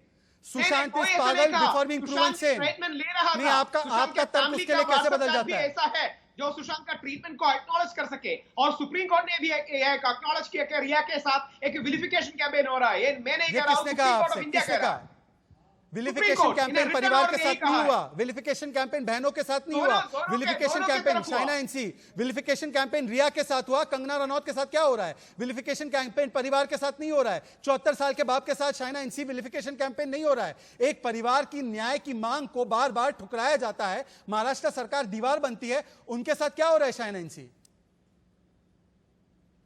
Speaker 1: Sushant is पागल बिफोर बीइंग प्रूवन सेन। नहीं, आपका तर्क उसके लिए कैसे बदल जाता है?
Speaker 5: ऐसा है जो सुशांत का ट्रीटमेंट को एक्नॉलेज कर सके, और सुप्रीम कोर्ट ने भी एक्नॉलेज किया कि रिया के साथ एक विलिफिकेशन कैंपेन हो रहा है। ये मैं नहीं कह रहा हूं, सुप्रीम कोर्ट ऑफ इंडिया कह रहा है।
Speaker 1: विलिफिकेशन कैंपेन परिवार के साथ नहीं हुआ, विलिफिकेशन कैंपेन बहनों के साथ नहीं हुआ, vilification campaign Shaina NC, vilification campaign Rhea के साथ हुआ, कंगना रनौत के साथ क्या हो रहा है? विलिफिकेशन कैंपेन परिवार के साथ नहीं हो रहा है। 74 साल के बाप के साथ शाइना एनसी, विलिफिकेशन कैंपेन नहीं हो रहा है। एक परिवार की न्याय की मांग को बार बार ठुकराया जाता है, महाराष्ट्र सरकार दीवार बनती है, उनके साथ क्या हो रहा है शाइना एनसी?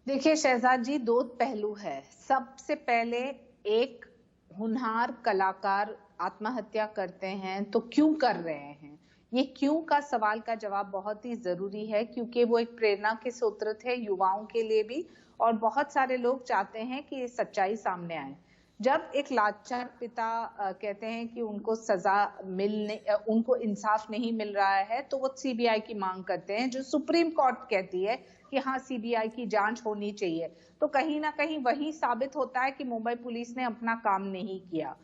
Speaker 6: देखिए शहजाद जी, 2 पहलू है। सबसे पहले, एक होनहार कलाकार आत्महत्या करते हैं तो क्यों कर रहे हैं, ये क्यों का सवाल का जवाब बहुत ही जरूरी है, क्योंकि वो एक प्रेरणा के स्रोत थे युवाओं के लिए भी, और बहुत सारे लोग चाहते हैं कि ये सच्चाई सामने आए। जब एक लाचार पिता कहते हैं कि उनको सजा उनको इंसाफ नहीं मिल रहा है, तो वो सीबीआई की मांग करते हैं, जो सुप्रीम कोर्ट कहती है कि हाँ सीबीआई की जांच होनी चाहिए। तो कहीं ना कहीं वही साबित होता है कि मुंबई पुलिस ने अपना काम नहीं किया।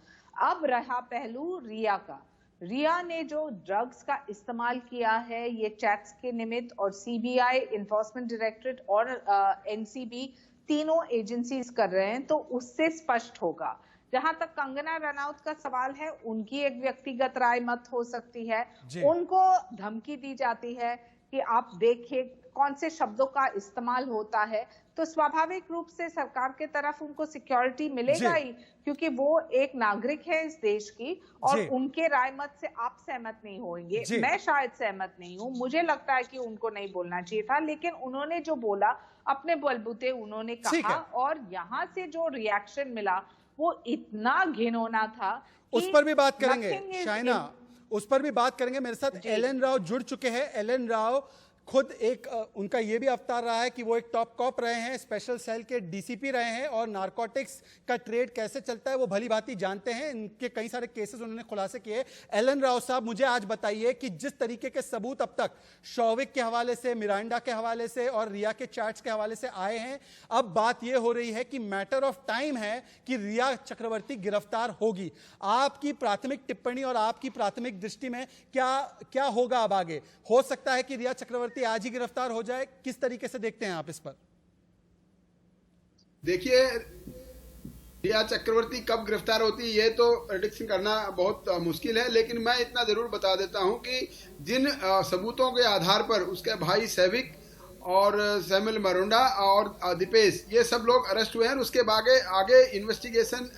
Speaker 6: अब रहा पहलू रिया का। रिया ने जो ड्रग्स का इस्तेमाल किया है ये चैट्स के निमित्त, और सीबीआई, इन्फोर्समेंट डायरेक्टरेट और एनसीबी तीनों एजेंसीज कर रहे हैं, तो उससे स्पष्ट होगा। जहां तक कंगना रनौत का सवाल है, उनकी एक व्यक्तिगत राय मत हो सकती है, उनको धमकी दी जाती है कि आप देखिए कौन से शब्दों का इस्तेमाल होता है, तो स्वाभाविक रूप से सरकार के तरफ उनको सिक्योरिटी मिलेगा ही, क्योंकि वो एक नागरिक है इस देश की, और उनके राय मत से आप सहमत नहीं होंगे। मैं शायद सहमत नहीं हूं, मुझे लगता है कि उनको नहीं बोलना चाहिए था, लेकिन उन्होंने जो बोला अपने बलबूते उन्होंने कहा, और यहाँ से जो रिएक्शन मिला वो इतना घिनौना था।
Speaker 1: उस पर भी बात करेंगे शाइना, उस पर भी बात करेंगे। मेरे साथ एलन राव जुड़ चुके हैं। एलन राव खुद एक उनका ये भी अवतार रहा है कि वो एक टॉप कॉप रहे हैं, स्पेशल सेल के डीसीपी रहे हैं, और नारकोटिक्स का ट्रेड कैसे चलता है वो भली भांति जानते हैं। इनके कई सारे केसेस उन्होंने खुलासे किए। एलन राव साहब, मुझे आज बताइए कि जिस तरीके के सबूत अब तक शौविक के हवाले से, मिरांडा के हवाले से और रिया के चैट्स के हवाले से आए हैं, अब बात ये हो रही है कि मैटर ऑफ टाइम है कि रिया चक्रवर्ती गिरफ्तार होगी। आपकी प्राथमिक टिप्पणी और आपकी प्राथमिक दृष्टि में क्या होगा अब आगे? हो सकता है कि रिया चक्रवर्ती आज ही गिरफ्तार हो जाए? किस तरीके से देखते हैं आप इस पर?
Speaker 8: देखिए, रिया चक्रवर्ती कब गिरफ्तार होती है ये तो प्रेडिक्शन करना बहुत मुश्किल है, लेकिन मैं इतना जरूर बता देता हूं कि जिन सबूतों के आधार पर उसके भाई सैविक और सैमुअल मरोंडा और दीपेश, ये सब लोग अरेस्ट हुए हैं। उसके आगे इन्वेस्टिगेशन,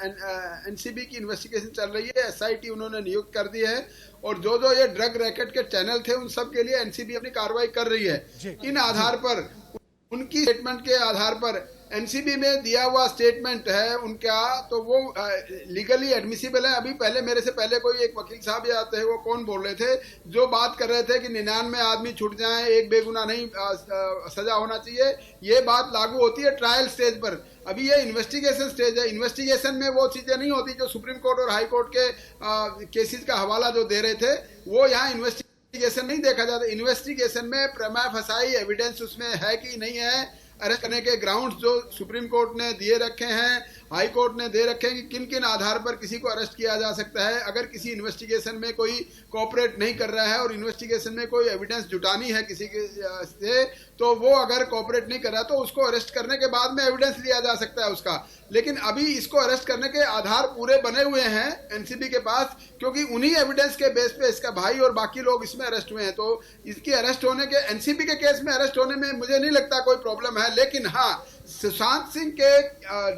Speaker 8: एनसीबी की इन्वेस्टिगेशन चल रही है, एसआईटी उन्होंने नियुक्त कर दी है, और जो ये ड्रग रैकेट के चैनल थे उन सब के लिए एनसीबी अपनी कार्रवाई कर रही है। इन आधार पर, उनकी स्टेटमेंट के आधार पर, एनसीबी में दिया हुआ स्टेटमेंट है उनका, तो वो लीगली एडमिसिबल है। अभी मेरे से पहले कोई एक वकील साहब ये आते हैं, वो कौन बोल रहे थे, जो बात कर रहे थे कि 99 आदमी छूट जाएं, एक बेगुनाह नहीं सजा होना चाहिए, ये बात लागू होती है ट्रायल स्टेज पर। अभी ये इन्वेस्टिगेशन स्टेज है। इन्वेस्टिगेशन में वो चीजें नहीं होती जो सुप्रीम कोर्ट और हाई कोर्ट के केसेस का हवाला जो दे रहे थे, वो यहाँ इन्वेस्टिगेशन नहीं देखा जाता। इन्वेस्टिगेशन में प्रमा फसाई एविडेंस उसमें है कि नहीं है, अरेस्ट करने के ग्राउंड्स जो सुप्रीम कोर्ट ने दिए रखे हैं, हाई कोर्ट ने दे रखे हैं कि किन किन आधार पर किसी को अरेस्ट किया जा सकता है। अगर किसी इन्वेस्टिगेशन में कोई कोऑपरेट नहीं कर रहा है और इन्वेस्टिगेशन में कोई एविडेंस जुटानी है किसी के से, तो वो अगर कोऑपरेट नहीं कर रहा तो उसको अरेस्ट करने के बाद में एविडेंस लिया जा सकता है उसका। लेकिन अभी इसको अरेस्ट करने के आधार पूरे बने हुए हैं एनसीबी के पास, क्योंकि उन्हीं एविडेंस के बेस पे इसका भाई और बाकी लोग इसमें अरेस्ट हुए हैं। तो इसकी अरेस्ट होने के, एनसीबी के केस में अरेस्ट होने में मुझे नहीं लगता कोई प्रॉब्लम है। लेकिन हाँ, सुशांत सिंह के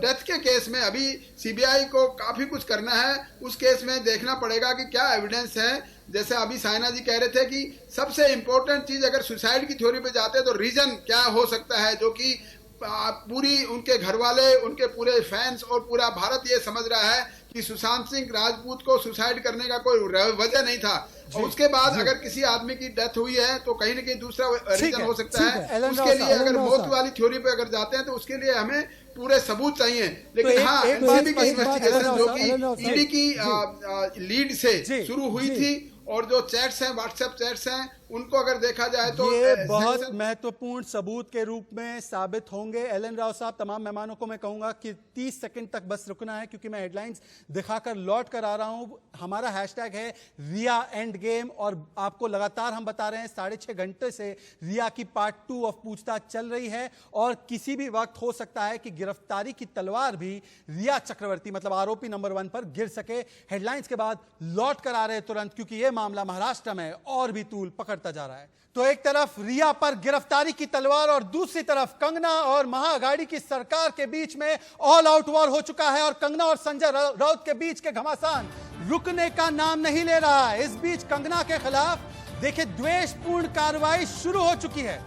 Speaker 8: डेथ के केस में अभी सीबीआई को काफी कुछ करना है। उस केस में देखना पड़ेगा कि क्या एविडेंस है। जैसे अभी साइना जी कह रहे थे कि सबसे इंपॉर्टेंट चीज, अगर सुसाइड की थ्योरी पे जाते हैं तो रीजन क्या हो सकता है, जो कि पूरी उनके घर वाले, उनके पूरे फैंस और पूरा भारत ये समझ रहा है कि सुशांत सिंह राजपूत को सुसाइड करने का कोई वजह नहीं था। और उसके बाद अगर किसी आदमी की डेथ हुई है तो कहीं ना कहीं दूसरा रीजन हो सकता है। उसके लिए अगर मौत वाली थ्योरी पे अगर जाते हैं तो उसके लिए हमें पूरे सबूत चाहिए। लेकिन हाँ, एनसीबी की इन्वेस्टिगेशन जो कि ईडी की लीड से शुरू हुई थी, और जो चैट्स हैं, व्हाट्सएप चैट्स हैं, उनको अगर देखा जाए तो
Speaker 1: ये बहुत महत्वपूर्ण सबूत के रूप में साबित होंगे। एलन राव साहब, तमाम मेहमानों को मैं कहूंगा कि 30 सेकंड तक बस रुकना है, क्योंकि मैं हेडलाइंस दिखाकर लौट कर आ रहा हूं। हमारा हैशटैग है रिया एंड गेम, और आपको लगातार हम बता रहे हैं 6.5 घंटे से रिया की पार्ट 2 ऑफ पूछताछ चल रही है, और किसी भी वक्त हो सकता है कि गिरफ्तारी की तलवार भी रिया चक्रवर्ती, मतलब आरोपी नंबर 1 पर गिर सके। हेडलाइंस के बाद लौट कर आ रहे हैं तुरंत, क्योंकि यह मामला महाराष्ट्र में और भी तूल पकड़ता जा रहा है। तो एक तरफ रिया पर गिरफ्तारी की तलवार, और दूसरी तरफ कंगना और महाअघाड़ी की सरकार के बीच में ऑल आउट वॉर हो चुका है, और कंगना और संजय राउत के बीच के घमासान रुकने का नाम नहीं ले रहा है। इस बीच कंगना के खिलाफ देखिए द्वेषपूर्ण कार्रवाई शुरू हो चुकी है।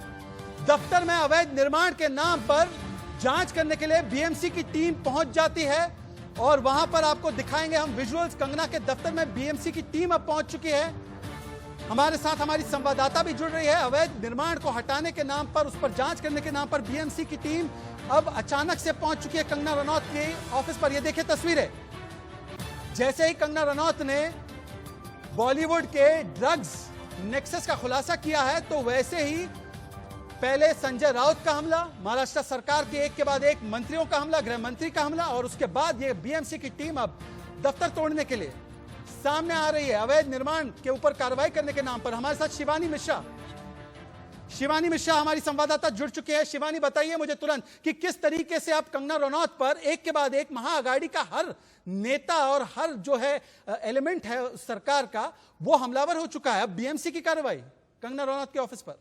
Speaker 1: दफ्तर में अवैध निर्माण के नाम पर जांच करने के लिए बीएमसी की टीम पहुंच जाती है, और वहां पर आपको दिखाएंगे हम विजुअल्स। कंगना के दफ्तर में बीएमसी की टीम अब पहुंच चुकी है। हमारे साथ हमारी संवाददाता भी जुड़ रही है। अवैध निर्माण को हटाने के नाम पर, उस पर जांच करने के नाम पर बीएमसी की टीम अब अचानक से पहुंच चुकी है कंगना रनौत के ऑफिस पर। ये देखिए तस्वीरें, जैसे ही कंगना रनौत ने बॉलीवुड के ड्रग्स नेक्सस का खुलासा किया है, तो वैसे ही पहले संजय राउत का हमला, महाराष्ट्र सरकार के एक के बाद एक मंत्रियों का हमला, गृह मंत्री का हमला, और उसके बाद ये बीएमसी की टीम अब दफ्तर तोड़ने के लिए सामने आ रही है अवैध निर्माण के ऊपर कार्रवाई करने के नाम पर। हमारे साथ शिवानी मिश्रा हमारी संवाददाता जुड़ चुके हैं। शिवानी, बताइए मुझे तुरंत कि किस तरीके से आप कंगना रनौत पर एक के बाद एक महाआघाड़ी का हर नेता और हर जो है एलिमेंट है सरकार का, वो हमलावर हो चुका है। अब बीएमसी की कार्रवाई कंगना रनौत के ऑफिस पर।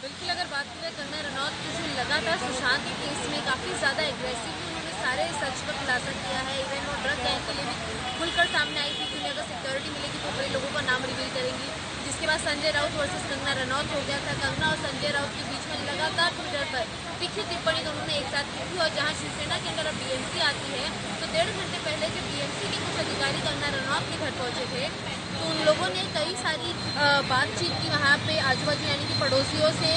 Speaker 9: बिल्कुल, अगर बात करें कंगना रनौत की, जो लगातार सुशांत के केस में काफ़ी ज़्यादा एग्रेसिव थी, उन्होंने सारे सच का खुलासा किया है। इवन वो ड्रग गैंग के लिए भी खुलकर सामने आई थी कि उन्हें अगर सिक्योरिटी मिलेगी तो बड़े लोगों का नाम रिवील करेंगी। जिसके बाद संजय राउत वर्सेस कंगना रनौत हो गया था। कंगना और संजय राउत के बीच में लगातार ट्विटर पर तीखी टिप्पणी दोनों ने एक साथ की थी। और जहाँ शिवसेना के अंदर अब बीएमसी आती है, तो 1.5 घंटे पहले जब बीएमसी के कुछ अधिकारी कंगना रनौत के घर पहुंचे थे, तो उन लोगों ने कई सारी बातचीत की वहाँ पे आजू बाजू यानी कि पड़ोसियों से,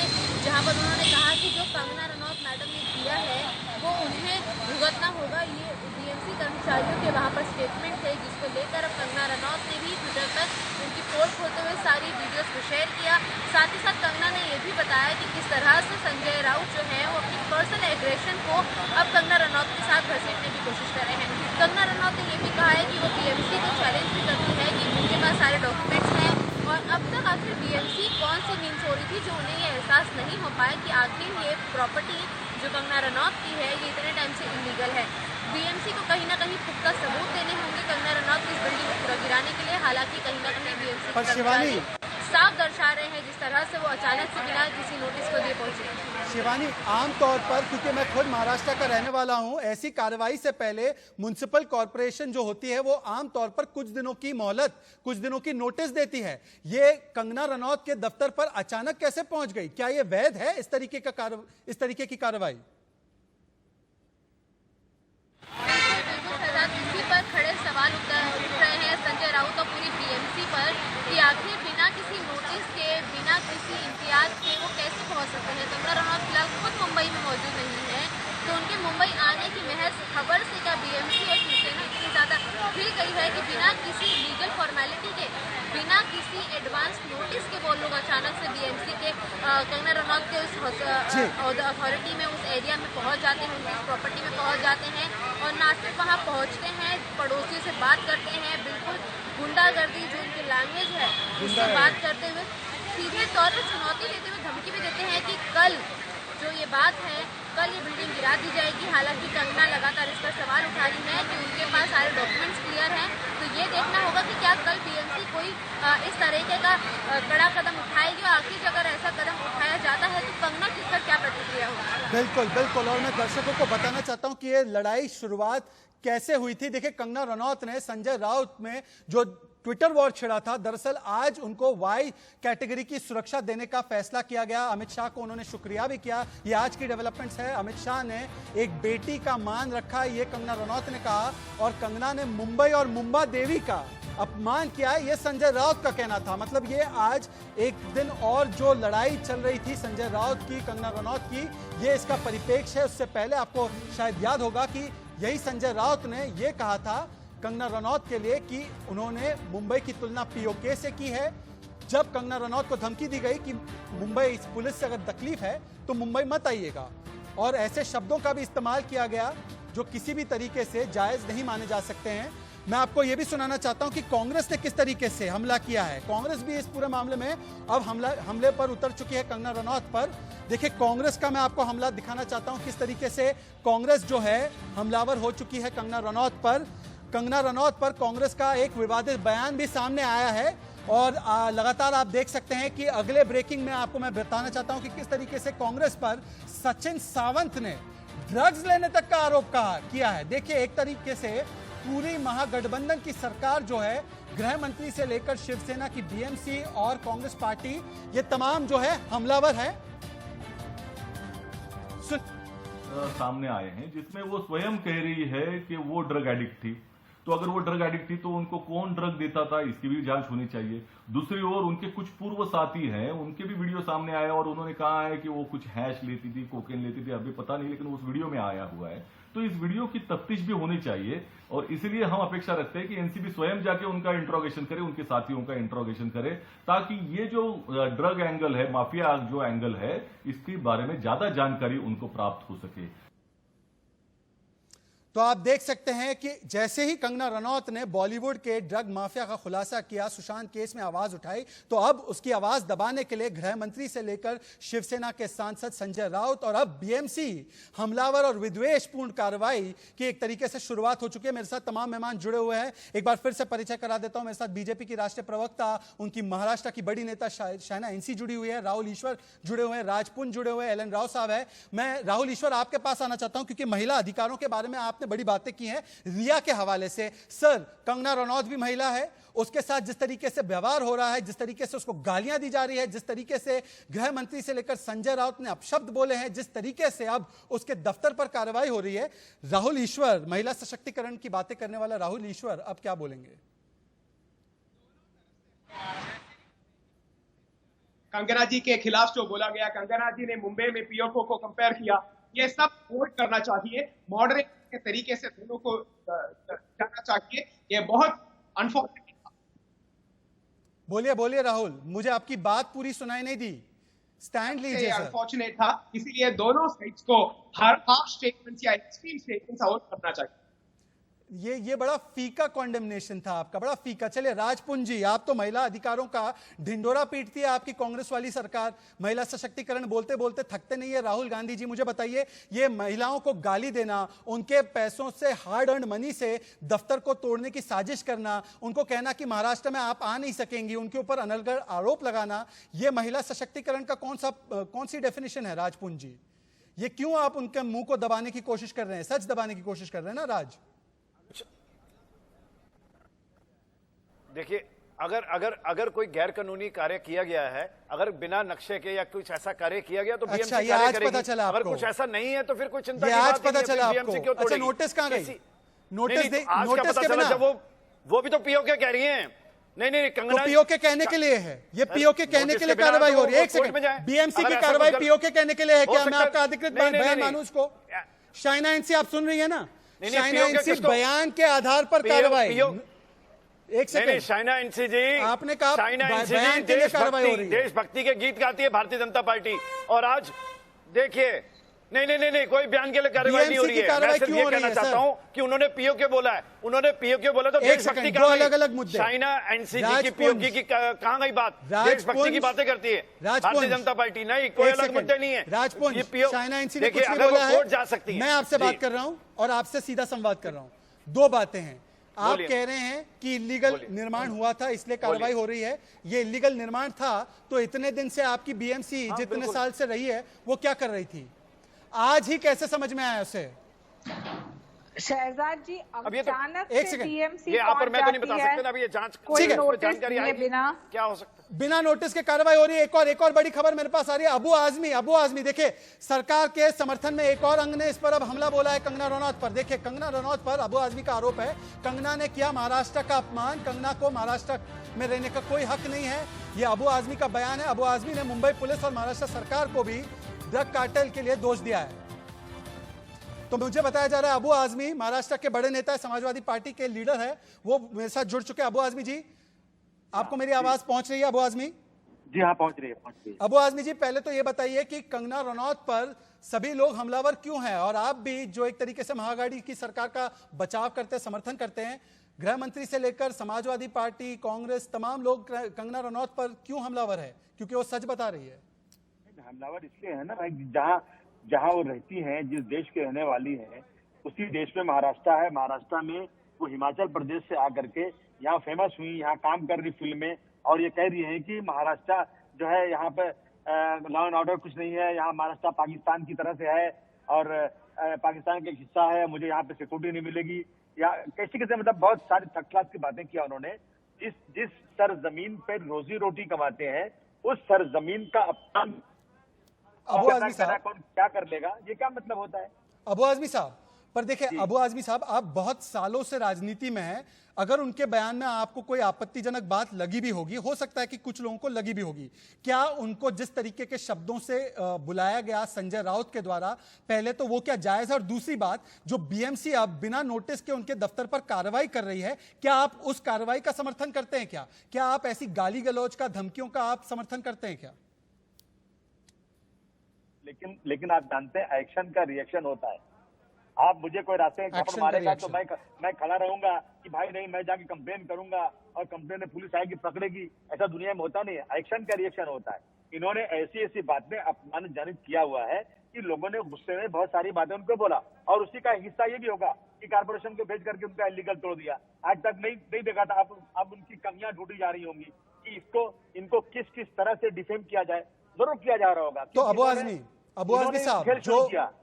Speaker 9: जहाँ पर उन्होंने कहा कि जो कंगना रनौत मैडम ने किया है वो उन्हें भुगतना होगा। ये बीएमसी कर्मचारियों के वहाँ पर स्टेटमेंट थे, जिसको लेकर अब कंगना रनौत ने भी ट्विटर पर उनकी पोल खोलते हुए सारी वीडियोस को शेयर किया। साथ ही साथ कंगना ने ये भी बताया कि किस तरह से संजय राउत जो है वो अपनी पर्सनल एग्रेशन को अब कंगना रनौत के साथ घसीटने की कोशिश कर रहे हैं। कंगना रनौत ने ये भी कहा है कि वो बीएमसी को चैलेंज भी करती है कि उनके पास सारे डॉक्यूमेंट्स हैं, और अब तक आखिर बीएमसी कौन सी नींद सो रही थी जो उन्हें ये एहसास नहीं हो पाया कि आखिर ये प्रॉपर्टी जो कंगना रनौत की है ये इतने टाइम से इलीगल है। बीएमसी को कहीं ना कहीं पुख्ता सबूत देने होंगे कंगना रनौत की इस बिल्डिंग को पूरा गिराने के लिए। हालांकि कहीं ना कहीं बीएमसी कर्मचारी साफ दर्शा रहे हैं जिस तरह से वो अचानक से बिना किसी नोटिस को दिए पहुंचे।
Speaker 1: शिवानी, आमतौर पर, क्योंकि मैं खुद महाराष्ट्र का रहने वाला हूं, ऐसी कार्रवाई से पहले म्युनिसिपल कॉर्पोरेशन जो होती है वो आमतौर पर कुछ दिनों की मोहलत, कुछ दिनों की नोटिस देती है। ये कंगना रनौत के दफ्तर पर अचानक कैसे पहुंच गई? क्या ये वैध है इस तरीके की कार्रवाई?
Speaker 9: इसी पर खड़े सवाल उठ रहे हैं संजय राउत और पूरी बीएमसी पर कि आखिर बिना किसी नोटिस के, बिना किसी इम्तियाज के वो कैसे पहुंच सकते हैं। कंगना रनौत फिलहाल खुद मुंबई में मौजूद नहीं है, तो उनके मुंबई आने की महज खबर से क्या बीएमसी और शिवसेना इतनी ज़्यादा हिल गई है कि बिना किसी लीगल फॉर्मेलिटी के, बिना किसी एडवांस नोटिस के वो लोग अचानक से बीएमसी के कंगना रनौत के उस अथॉरिटी में, उस एरिया में पहुंच जाते हैं, उनकी प्रॉपर्टी में पहुंच जाते हैं, और ना सिर्फ वहाँ पहुँचते हैं, पड़ोसियों से बात करते हैं, बिल्कुल गुंडागर्दी जो उनकी लैंग्वेज है उससे बात करते हुए सीधे तौर पर चुनौती देते हुए धमकी भी देते हैं कि कल जो ये बात है, कल ये बिल्डिंग गिरा दी जाएगी। हालांकि कंगना लगातार इस पर सवाल उठा रही है कि उनके पास सारे डॉक्यूमेंट्स क्लियर हैं, तो ये देखना होगा कि क्या कल बीएमसी कोई इस तरीके का कड़ा कदम उठाएगी, और आखिर अगर ऐसा कदम उठाया जाता है तो कंगना की इसका क्या प्रतिक्रिया होगी।
Speaker 1: बिल्कुल, और मैं दर्शकों को बताना चाहता हूं कि ये लड़ाई शुरुआत कैसे हुई थी। देखिए, कंगना रनौत ने संजय राउत में जो ट्विटर वॉर छिड़ा था, दरअसल आज उनको वाई कैटेगरी की सुरक्षा देने का फैसला किया गया। अमित शाह को उन्होंने शुक्रिया भी किया। ये आज की डेवलपमेंट्स है। अमित शाह ने एक बेटी का मान रखा, ये कंगना रनौत ने कहा, और कंगना ने मुंबई और मुंबा देवी का अपमान किया है, ये संजय राउत का कहना था। मतलब ये आज एक दिन और जो लड़ाई चल रही थी संजय राउत की, कंगना रनौत की, ये इसका परिप्रेक्ष्य है। उससे पहले आपको शायद याद होगा कि यही संजय राउत ने यह कहा था कंगना रनौत के लिए कि उन्होंने मुंबई की तुलना पीओके से की है। जब कंगना रनौत को धमकी दी गई कि मुंबई पुलिस से अगर तकलीफ है तो मुंबई मत आइएगा, और ऐसे शब्दों का भी इस्तेमाल किया गया जो किसी भी तरीके से जायज नहीं माने जा सकते हैं। मैं आपको यह भी सुनाना चाहता हूं कि कांग्रेस ने किस तरीके से हमला किया है। कांग्रेस भी इस पूरे मामले में अब हमले पर उतर चुकी है कंगना रनौत पर। देखिए, कांग्रेस का मैं आपको हमला दिखाना चाहता हूं, किस तरीके से कांग्रेस जो है हमलावर हो चुकी है कंगना रनौत पर। कंगना रनौत पर कांग्रेस का एक विवादित बयान भी सामने आया है, और लगातार आप देख सकते हैं कि अगले ब्रेकिंग में आपको मैं बताना चाहता हूं कि किस तरीके से कांग्रेस पर सचिन सावंत ने ड्रग्स लेने तक का आरोप किया है। देखिए, एक तरीके से पूरी महागठबंधन की सरकार जो है, गृह मंत्री से लेकर शिवसेना की बीएमसी और कांग्रेस पार्टी, ये तमाम जो है हमलावर है।
Speaker 10: सामने आए हैं जिसमें वो स्वयं कह रही है कि वो ड्रग एडिक्ट थी, तो अगर वो ड्रग एडिक्ट थी तो उनको कौन ड्रग देता था, इसकी भी जांच होनी चाहिए। दूसरी ओर उनके कुछ पूर्व साथी हैं, उनके भी वीडियो सामने आया और उन्होंने कहा है कि वो कुछ हैश लेती थी, कोकेन लेती थी, अभी पता नहीं, लेकिन उस वीडियो में आया हुआ है। तो इस वीडियो की तफ्तीश भी होनी चाहिए और इसलिए हम अपेक्षा रखते हैं कि एनसीबी स्वयं जाके उनका इंट्रोगेशन करे, उनके साथियों का इंट्रोगेशन करे, ताकि ये जो ड्रग एंगल है, माफिया जो एंगल है, इसके बारे में ज्यादा जानकारी उनको प्राप्त हो सके।
Speaker 1: तो आप देख सकते हैं कि जैसे ही कंगना रनौत ने बॉलीवुड के ड्रग माफिया का खुलासा किया, सुशांत केस में आवाज उठाई, तो अब उसकी आवाज दबाने के लिए गृह मंत्री से लेकर शिवसेना के सांसद संजय राउत और अब बीएमसी हमलावर और विद्वेषपूर्ण कार्रवाई की एक तरीके से शुरुआत हो चुकी है। मेरे साथ तमाम मेहमान जुड़े हुए हैं, एक बार फिर से परिचय करा देता हूं। मेरे साथ बीजेपी की राष्ट्रीय प्रवक्ता, उनकी महाराष्ट्र की बड़ी नेता शाइना एनसी जुड़ी हुई है, राहुल ईश्वर जुड़े हुए हैं, राजपुंज जुड़े हुए हैं, एल एन राव साहब है। मैं राहुल ईश्वर आपके पास आना चाहता हूं क्योंकि महिला अधिकारों के बारे में आपने बड़ी बातें की हैं रिया के हवाले से। सर, कंगना रनौत भी महिला है, उसके साथ जिस तरीके से व्यवहार हो रहा है, जिस तरीके से उसको गालियां दी जा रही है, जिस तरीके से गृह मंत्री से लेकर संजय राउत ने अपशब्द बोले हैं, जिस तरीके से अब उसके दफ्तर पर कार्रवाई हो रही है, राहुल ईश्वर, महिला सशक्तिकरण की बातें करने वाला राहुल ईश्वर, अब क्या बोलेंगे?
Speaker 5: कंगना जी के खिलाफ जो बोला गया, कंगना जी ने मुंबई में पीओके को कंपेयर किया, ये सब वोट करना चाहिए, मॉडरेट के तरीके से दोनों को जाना चाहिए। ये बहुत अनफॉर्चुनेट था।
Speaker 1: बोलिए बोलिए राहुल, मुझे आपकी बात पूरी सुनाई नहीं दी, स्टैंड लीजिए सर।
Speaker 5: अनफॉर्चुनेट था, इसीलिए दोनों साइड्स को हार्श स्टेटमेंट्स या एक्सट्रीम स्टेटमेंट्स अवॉइड करना चाहिए।
Speaker 1: ये बड़ा फीका कॉन्डेमनेशन था आपका, बड़ा फीका। चलिए राजपुंज जी, आप तो महिला अधिकारों का ढिंडोरा पीटती है आपकी कांग्रेस वाली सरकार, महिला सशक्तिकरण बोलते बोलते थकते नहीं है। राहुल गांधी जी, मुझे बताइए, ये महिलाओं को गाली देना, उनके पैसों से, हार्ड अर्न मनी से दफ्तर को तोड़ने की साजिश करना, उनको कहना कि महाराष्ट्र में आप आ नहीं सकेंगी, उनके ऊपर अनर्गल आरोप लगाना, ये महिला सशक्तिकरण का कौन सी डेफिनेशन है राजपुंज जी? ये क्यों आप उनके मुंह को दबाने की कोशिश कर रहे हैं, सच दबाने की कोशिश कर रहे हैं ना राज?
Speaker 7: देखिए, अगर कोई गैर कानूनी कार्य किया गया है, अगर बिना नक्शे के या कुछ ऐसा कार्य किया गया तो बीएमसी
Speaker 1: अच्छा, ये आज पता चला आपको?
Speaker 7: अगर कुछ ऐसा नहीं है तो फिर कोई चिंता
Speaker 1: ये
Speaker 7: की
Speaker 1: आज
Speaker 7: बात
Speaker 1: पता
Speaker 7: नहीं है,
Speaker 1: चला
Speaker 7: बीएमसी क्यों
Speaker 1: आपको? अच्छा,
Speaker 7: तोड़ेगी?
Speaker 1: नोटिस कहां गई? नोटिस
Speaker 7: नोटिस
Speaker 1: के बिना?
Speaker 7: जब वो भी तो पीओके कह रही हैं। नहीं कंगना,
Speaker 1: तो पीओके कहने के लिए है, ये पीओके कहने के लिए कार्रवाई हो रही है। एक सेकंड, बीएमसी की कार्रवाई पीओके कहने के लिए है क्या? मैं आपका अधिकृत बयान मानूं इसको? शाइना एनसी, आप सुन रही है ना? शाइना एनसी बयान के आधार पर कार्रवाई। एक सेकंड,
Speaker 7: शाइना एनसी जी,
Speaker 1: आपने कहा
Speaker 7: शाइना एनसी
Speaker 1: बयान
Speaker 7: जी
Speaker 1: के लिए कार्रवाई हो रही है,
Speaker 7: देशभक्ति के गीत गाती है भारतीय जनता पार्टी, और आज देखिए, नहीं, कोई बयान के लिए कार्रवाई नहीं हो रही है। मैं सिर्फ ये कहना चाहता हूं कि उन्होंने पीओके बोला है, उन्होंने पीओके बोला तो देशभक्ति का
Speaker 1: अलग-अलग मुद्दे।
Speaker 7: शाइना एनसी जी की पीओके की कहां गई बात? देशभक्ति की बातें करती है भारतीय जनता पार्टी, नहीं कोई अलग मुद्दे नहीं है।
Speaker 1: राजपुंज, शाइना एनसी ने कुछ नहीं बोला है, मैं आपसे बात कर रहा हूं और आपसे सीधा संवाद कर रहा हूं। दो बातें हैं, आप कह रहे हैं कि इलीगल निर्माण हुआ था इसलिए कार्रवाई हो रही है। ये इलीगल निर्माण था तो इतने दिन से आपकी बीएमसी जितने साल से रही है वो क्या कर रही थी? आज ही कैसे समझ में आया उसे?
Speaker 6: शहजाद जी, अचानक से बीएमसी
Speaker 7: ये आप और मैं तो नहीं बता सकते ना, अभी ये जांच
Speaker 6: कोई नोटिस
Speaker 7: दिए
Speaker 6: बिना
Speaker 7: क्या हो सकता है?
Speaker 1: बिना नोटिस के कार्रवाई हो रही है। एक और बड़ी खबर मेरे पास आ रही है। अबू आजमी देखिए, सरकार के समर्थन में एक और अंग ने इस पर अब हमला बोला है कंगना रनौत पर। देखिए, कंगना रनौत पर अबू आजमी का आरोप है, कंगना ने किया महाराष्ट्र का अपमान, कंगना को महाराष्ट्र में रहने का कोई हक नहीं है, यह अबू आजमी का बयान है। अबू आजमी ने मुंबई पुलिस और महाराष्ट्र सरकार को भी ड्रग कार्टेल के लिए दोष दिया है। तो मुझे बताया जा रहा है अबू आजमी महाराष्ट्र के बड़े नेता, समाजवादी पार्टी के लीडर है, वो मेरे साथ जुड़ चुके हैं। अबू आजमी जी, आपको मेरी आवाज पहुंच रही है? अबू आजमी
Speaker 11: जी हाँ, पहुंच रही है।
Speaker 1: अबू आजमी जी, पहले तो ये बताइए कि कंगना रनौत पर सभी लोग हमलावर क्यों हैं, और आप भी जो एक तरीके से महाआघाड़ी की सरकार का बचाव करते हैं, समर्थन करते हैं, गृह मंत्री से लेकर समाजवादी पार्टी, कांग्रेस, तमाम लोग कंगना रनौत पर क्यों हमलावर है? क्योंकि वो सच बता रही है।
Speaker 11: हमलावर इसलिए है ना भाई, जहाँ वो रहती हैं, जिस देश के रहने वाली है, उसी देश में महाराष्ट्र है। महाराष्ट्र में वो हिमाचल प्रदेश से आकर के यहाँ फेमस हुई, यहाँ काम कर रही फिल्म में, और ये कह रही है कि महाराष्ट्र जो है यहाँ पे लॉ एंड ऑर्डर कुछ नहीं है, यहाँ महाराष्ट्र पाकिस्तान की तरह से है और पाकिस्तान का एक हिस्सा है, मुझे यहाँ पे सिक्योरिटी नहीं मिलेगी, या कैसे मतलब बहुत सारी थर्ड क्लास की बातें किया उन्होंने। जिस सरजमीन पे रोजी रोटी कमाते हैं, उस सरजमीन का अपमान
Speaker 1: अबू आजमी साहब
Speaker 11: कौन क्या कर लेगा, ये क्या मतलब होता है?
Speaker 1: अबू आजमी साहब, पर देखिए अबू आजमी साहब, आप बहुत सालों से राजनीति में हैं, अगर उनके बयान में आपको कोई आपत्तिजनक बात लगी भी होगी, हो सकता है कि कुछ लोगों को लगी भी होगी, क्या उनको जिस तरीके के शब्दों से बुलाया गया संजय राउत के द्वारा, पहले तो वो क्या जायज है? और दूसरी बात, जो बीएमसी अब बिना नोटिस के उनके दफ्तर पर कार्रवाई कर रही है, क्या आप उस कार्रवाई का समर्थन करते हैं? क्या आप ऐसी गाली गलौज का, धमकियों का आप समर्थन करते हैं क्या?
Speaker 11: लेकिन आप जानते हैं एक्शन का रिएक्शन होता है। आप मुझे कोई रास्ते में थप्पड़ मारेगा तो मैं खड़ा रहूंगा कि भाई नहीं, मैं जाके कंप्लेन करूंगा और कंप्लेन में पुलिस आएगी पकड़ेगी, ऐसा दुनिया में होता नहीं है। एक्शन का रिएक्शन होता है। इन्होंने ऐसी बातें अपमानजनित किया हुआ है कि लोगों ने गुस्से में बहुत सारी बातें उनको बोला, और उसी का हिस्सा ये भी होगा कि कारपोरेशन को भेज करके उनका इलीगल तोड़ दिया। आज तक नहीं देखा था, अब उनकी कमियां ढूंढी जा रही होंगी कि इनको किस तरह से डिफेम किया जाए। जरूर किया जा रहा होगा।
Speaker 1: तो अबू आजमी साहब,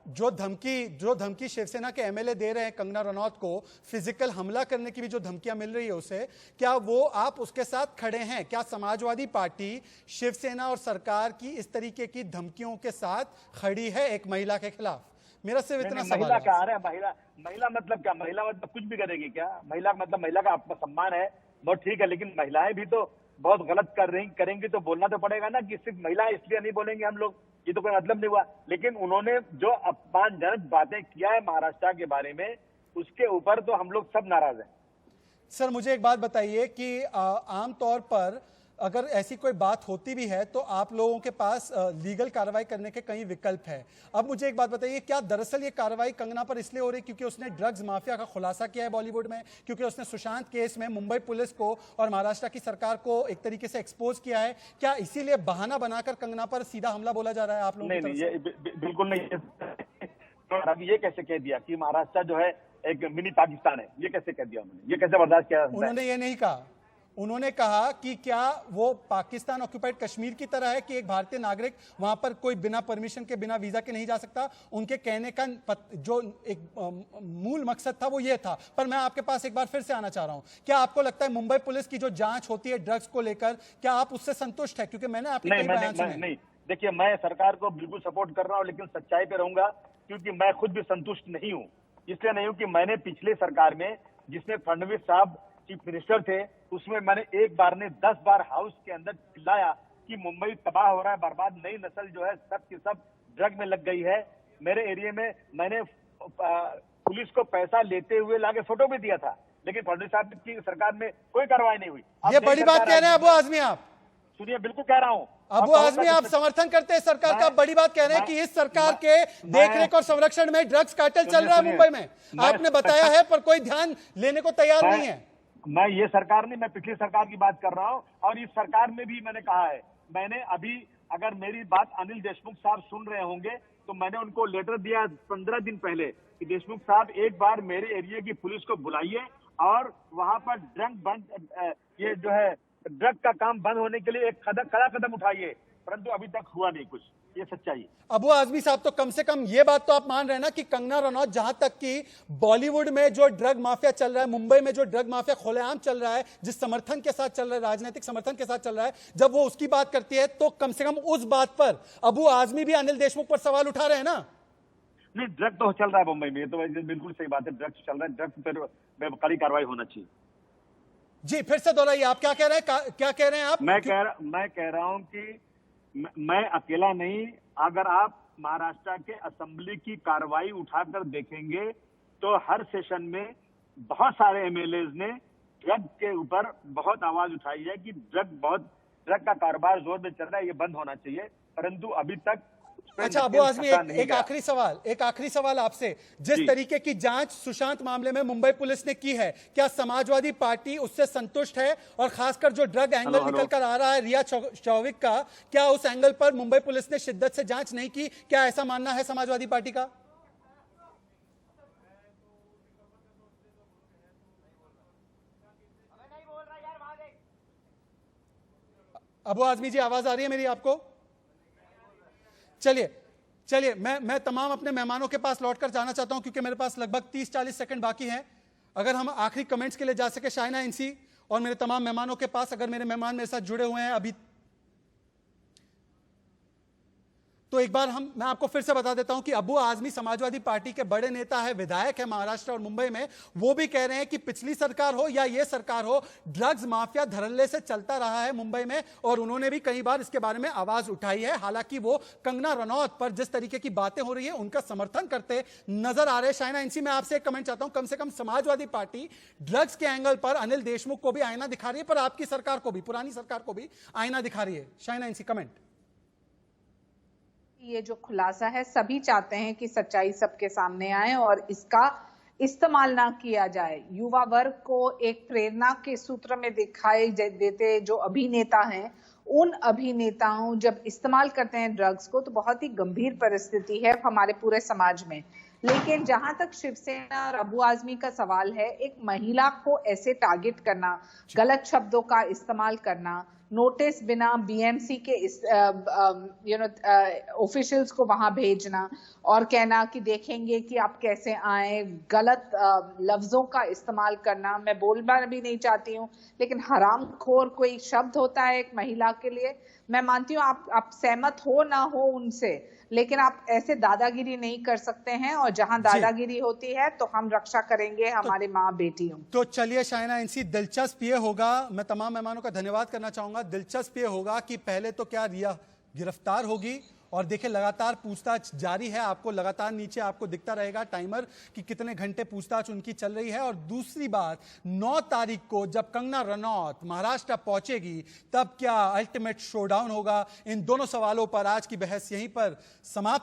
Speaker 1: जो धमकी शिवसेना के एमएलए दे रहे हैं कंगना रनौत को, फिजिकल हमला करने की भी जो धमकियां मिल रही है उसे, क्या वो आप उसके साथ खड़े हैं? क्या समाजवादी पार्टी शिवसेना और सरकार की इस तरीके की धमकियों के साथ खड़ी है एक महिला के खिलाफ? मेरा सिर्फ इतना सवाल है।
Speaker 11: क्या आ रहा है? महिला मतलब क्या? महिला मतलब कुछ भी करेगी क्या? महिला मतलब महिला का आत्मसम्मान है, बहुत ठीक है, लेकिन महिलाएं भी तो बहुत गलत करेंगी तो बोलना तो पड़ेगा ना कि सिर्फ महिलाएं इसलिए नहीं बोलेंगे हम लोग, ये तो कोई मतलब नहीं हुआ। लेकिन उन्होंने जो अपमानजनक बातें किया है महाराष्ट्र के बारे में, उसके ऊपर तो हम लोग सब नाराज हैं।
Speaker 1: सर मुझे एक बात बताइए कि आमतौर पर अगर ऐसी कोई बात होती भी है तो आप लोगों के पास लीगल कार्रवाई करने के कई विकल्प है। अब मुझे एक बात बताइए, क्या दरअसल ये कार्रवाई कंगना पर इसलिए हो रही क्योंकि उसने ड्रग्स माफिया का खुलासा किया है बॉलीवुड में, क्योंकि उसने सुशांत केस में मुंबई पुलिस को और महाराष्ट्र की सरकार को एक तरीके से एक्सपोज किया है? क्या इसीलिए बहाना बनाकर कंगना पर सीधा हमला बोला जा रहा है आप लोगों की तरफ से?
Speaker 11: नहीं, बिल्कुल नहीं। अभी ये कैसे कह दिया कि महाराष्ट्र जो है एक मिनी पाकिस्तान है? ये कैसे कह दिया उन्होंने? ये कैसे बर्दाश्त किया?
Speaker 1: उन्होंने ये नहीं कहा। उन्होंने कहा कि क्या वो पाकिस्तान ऑक्युपाइड कश्मीर की तरह है कि एक भारतीय नागरिक वहां पर कोई बिना परमिशन के, बिना वीजा के नहीं जा सकता? उनके कहने का जो एक मूल मकसद था वो ये था। पर मैं आपके पास एक बार फिर से आना चाह रहा हूं, क्या आपको लगता है मुंबई पुलिस की जो जांच होती है ड्रग्स को लेकर, क्या आप उससे संतुष्ट है? क्योंकि मैंने आपके कई बयान सुने।
Speaker 11: नहीं, देखिए मैं सरकार को बिल्कुल सपोर्ट कर रहा हूँ, लेकिन सच्चाई पे रहूंगा, क्योंकि मैं खुद भी संतुष्ट नहीं हूँ। इसलिए नहीं हूँ कि मैंने पिछले सरकार में, जिसमें फडणवीस साहब चीफ मिनिस्टर थे, उसमें मैंने एक बार ने 10 बार हाउस के अंदर चिल्लाया कि मुंबई तबाह हो रहा है, बर्बाद, नई नस्ल जो है सब की सब ड्रग में लग गई है। मेरे एरिया में मैंने पुलिस को पैसा लेते हुए लाके फोटो भी दिया था, लेकिन फडणवीस साहब की सरकार में कोई कार्रवाई नहीं हुई।
Speaker 1: ये बड़ी बात कह रहे हैं अबू आजमी आप।
Speaker 11: सुनिए, बिल्कुल कह रहा हूँ
Speaker 1: अबू आजमी, आप समर्थन करते हैं सरकार का? बड़ी बात कह रहे हैं कि इस सरकार के देखरेख और संरक्षण में ड्रग्स कार्टेल चल रहा है मुंबई में। आपने बताया है पर कोई ध्यान लेने को तैयार नहीं है।
Speaker 11: मैं ये सरकार नहीं, मैं पिछली सरकार की बात कर रहा हूँ, और इस सरकार में भी मैंने कहा है। मैंने अभी, अगर मेरी बात अनिल देशमुख साहब सुन रहे होंगे तो मैंने उनको लेटर दिया 15 दिन पहले कि देशमुख साहब एक बार मेरे एरिया की पुलिस को बुलाइए और वहां पर ये जो है ड्रग का काम बंद होने के लिए एक कड़ा कदम उठाइए, परंतु अभी तक हुआ नहीं कुछ। ये सच्चाई।
Speaker 1: अबू आजमी साहब, तो कम से कम ये बात तो आप मान रहे हैं ना कि कंगना रनौत, जहां तक कि बॉलीवुड में जो ड्रग माफिया चल रहा है, मुंबई में जो ड्रग माफिया खुलेआम चल रहा है, जिस समर्थन के साथ चल रहा है, राजनीतिक समर्थन के साथ चल रहा है, जब वो उसकी बात करती है तो कम से कम उस बात पर अबू आजमी भी अनिल देशमुख पर सवाल उठा रहे हैं ना?
Speaker 11: नहीं, ड्रग तो चल रहा है मुंबई में, ये तो बिल्कुल सही बात है। ड्रग्स चल रहा है, ड्रग्स पर कड़ी कार्रवाई होना चाहिए।
Speaker 1: जी, फिर से दोहराइए, आप क्या कह रहे हैं? क्या कह रहे हैं आप?
Speaker 11: मैं कह रहा हूं कि मैं अकेला नहीं, अगर आप महाराष्ट्र के असेंबली की कार्रवाई उठाकर देखेंगे तो हर सेशन में बहुत सारे एमएलए ने ड्रग के ऊपर बहुत आवाज उठाई है कि ड्रग का कारोबार जोर में चल रहा है, ये बंद होना चाहिए, परंतु अभी तक।
Speaker 1: अच्छा अबू आजमी, एक आखिरी सवाल आपसे। जिस तरीके की जांच सुशांत मामले में मुंबई पुलिस ने की है, क्या समाजवादी पार्टी उससे संतुष्ट है? और खासकर जो ड्रग एंगल निकल कर आ रहा है रिया चौविक का, क्या उस एंगल पर मुंबई पुलिस ने शिद्दत से जांच नहीं की? क्या ऐसा मानना है समाजवादी पार्टी का? अबू आजमी जी, आवाज आ रही है मेरी आपको? चलिए मैं तमाम अपने मेहमानों के पास लौटकर जाना चाहता हूं क्योंकि मेरे पास लगभग 30-40 सेकंड बाकी हैं। अगर हम आखिरी कमेंट्स के लिए जा सके शाइना एनसी और मेरे तमाम मेहमानों के पास, अगर मेरे मेहमान मेरे साथ जुड़े हुए हैं अभी, तो एक बार मैं आपको फिर से बता देता हूं कि अबू आजमी समाजवादी पार्टी के बड़े नेता है, विधायक है महाराष्ट्र और मुंबई में। वो भी कह रहे हैं कि पिछली सरकार हो या ये सरकार हो, ड्रग्स माफिया धड़ल्ले से चलता रहा है मुंबई में, और उन्होंने भी कई बार इसके बारे में आवाज उठाई है। हालांकि वो कंगना रनौत पर जिस तरीके की बातें हो रही है उनका समर्थन करते नजर आ रहे। शाइना इंसी, मैं आपसे एक कमेंट चाहता हूं, कम से कम समाजवादी पार्टी ड्रग्स के एंगल पर अनिल देशमुख को भी आईना दिखा रही है, पर आपकी सरकार को भी, पुरानी सरकार को भी आईना दिखा रही है। शाइना इंसी, कमेंट।
Speaker 6: ये जो खुलासा है, सभी चाहते हैं कि सच्चाई सबके सामने आए और इसका इस्तेमाल ना किया जाए। युवा वर्ग को एक प्रेरणा के सूत्र में दिखाई देते जो अभिनेता हैं, उन अभिनेताओं जब इस्तेमाल करते हैं ड्रग्स को तो बहुत ही गंभीर परिस्थिति है हमारे पूरे समाज में। लेकिन जहां तक शिवसेना और अबू आजमी का सवाल है, एक महिला को ऐसे टारगेट करना, गलत शब्दों का इस्तेमाल करना, नोटिस बिना बीएमसी के ऑफिशियल्स को वहां भेजना और कहना कि देखेंगे कि आप कैसे आए, गलत लफ्जों का इस्तेमाल करना, मैं बोलना भी नहीं चाहती हूँ, लेकिन हरामखोर कोई शब्द होता है एक महिला के लिए। मैं मानती हूँ आप सहमत हो ना हो उनसे, लेकिन आप ऐसे दादागिरी नहीं कर सकते हैं, और जहां दादागिरी होती है तो हम रक्षा करेंगे हमारे माँ बेटियों।
Speaker 1: तो चलिए शाइना इंसी, दिलचस्प ये होगा, मैं तमाम मेहमानों का धन्यवाद करना चाहूंगा। दिलचस्प ये होगा कि पहले तो क्या रिया गिरफ्तार होगी, और देखिए लगातार पूछताछ जारी है, आपको लगातार नीचे आपको दिखता रहेगा टाइमर कि कितने घंटे पूछताछ उनकी चल रही है। और दूसरी बात, 9 तारीख को जब कंगना रनौत महाराष्ट्र पहुंचेगी तब क्या अल्टीमेट शोडाउन होगा? इन दोनों सवालों पर आज की बहस यहीं पर समाप्त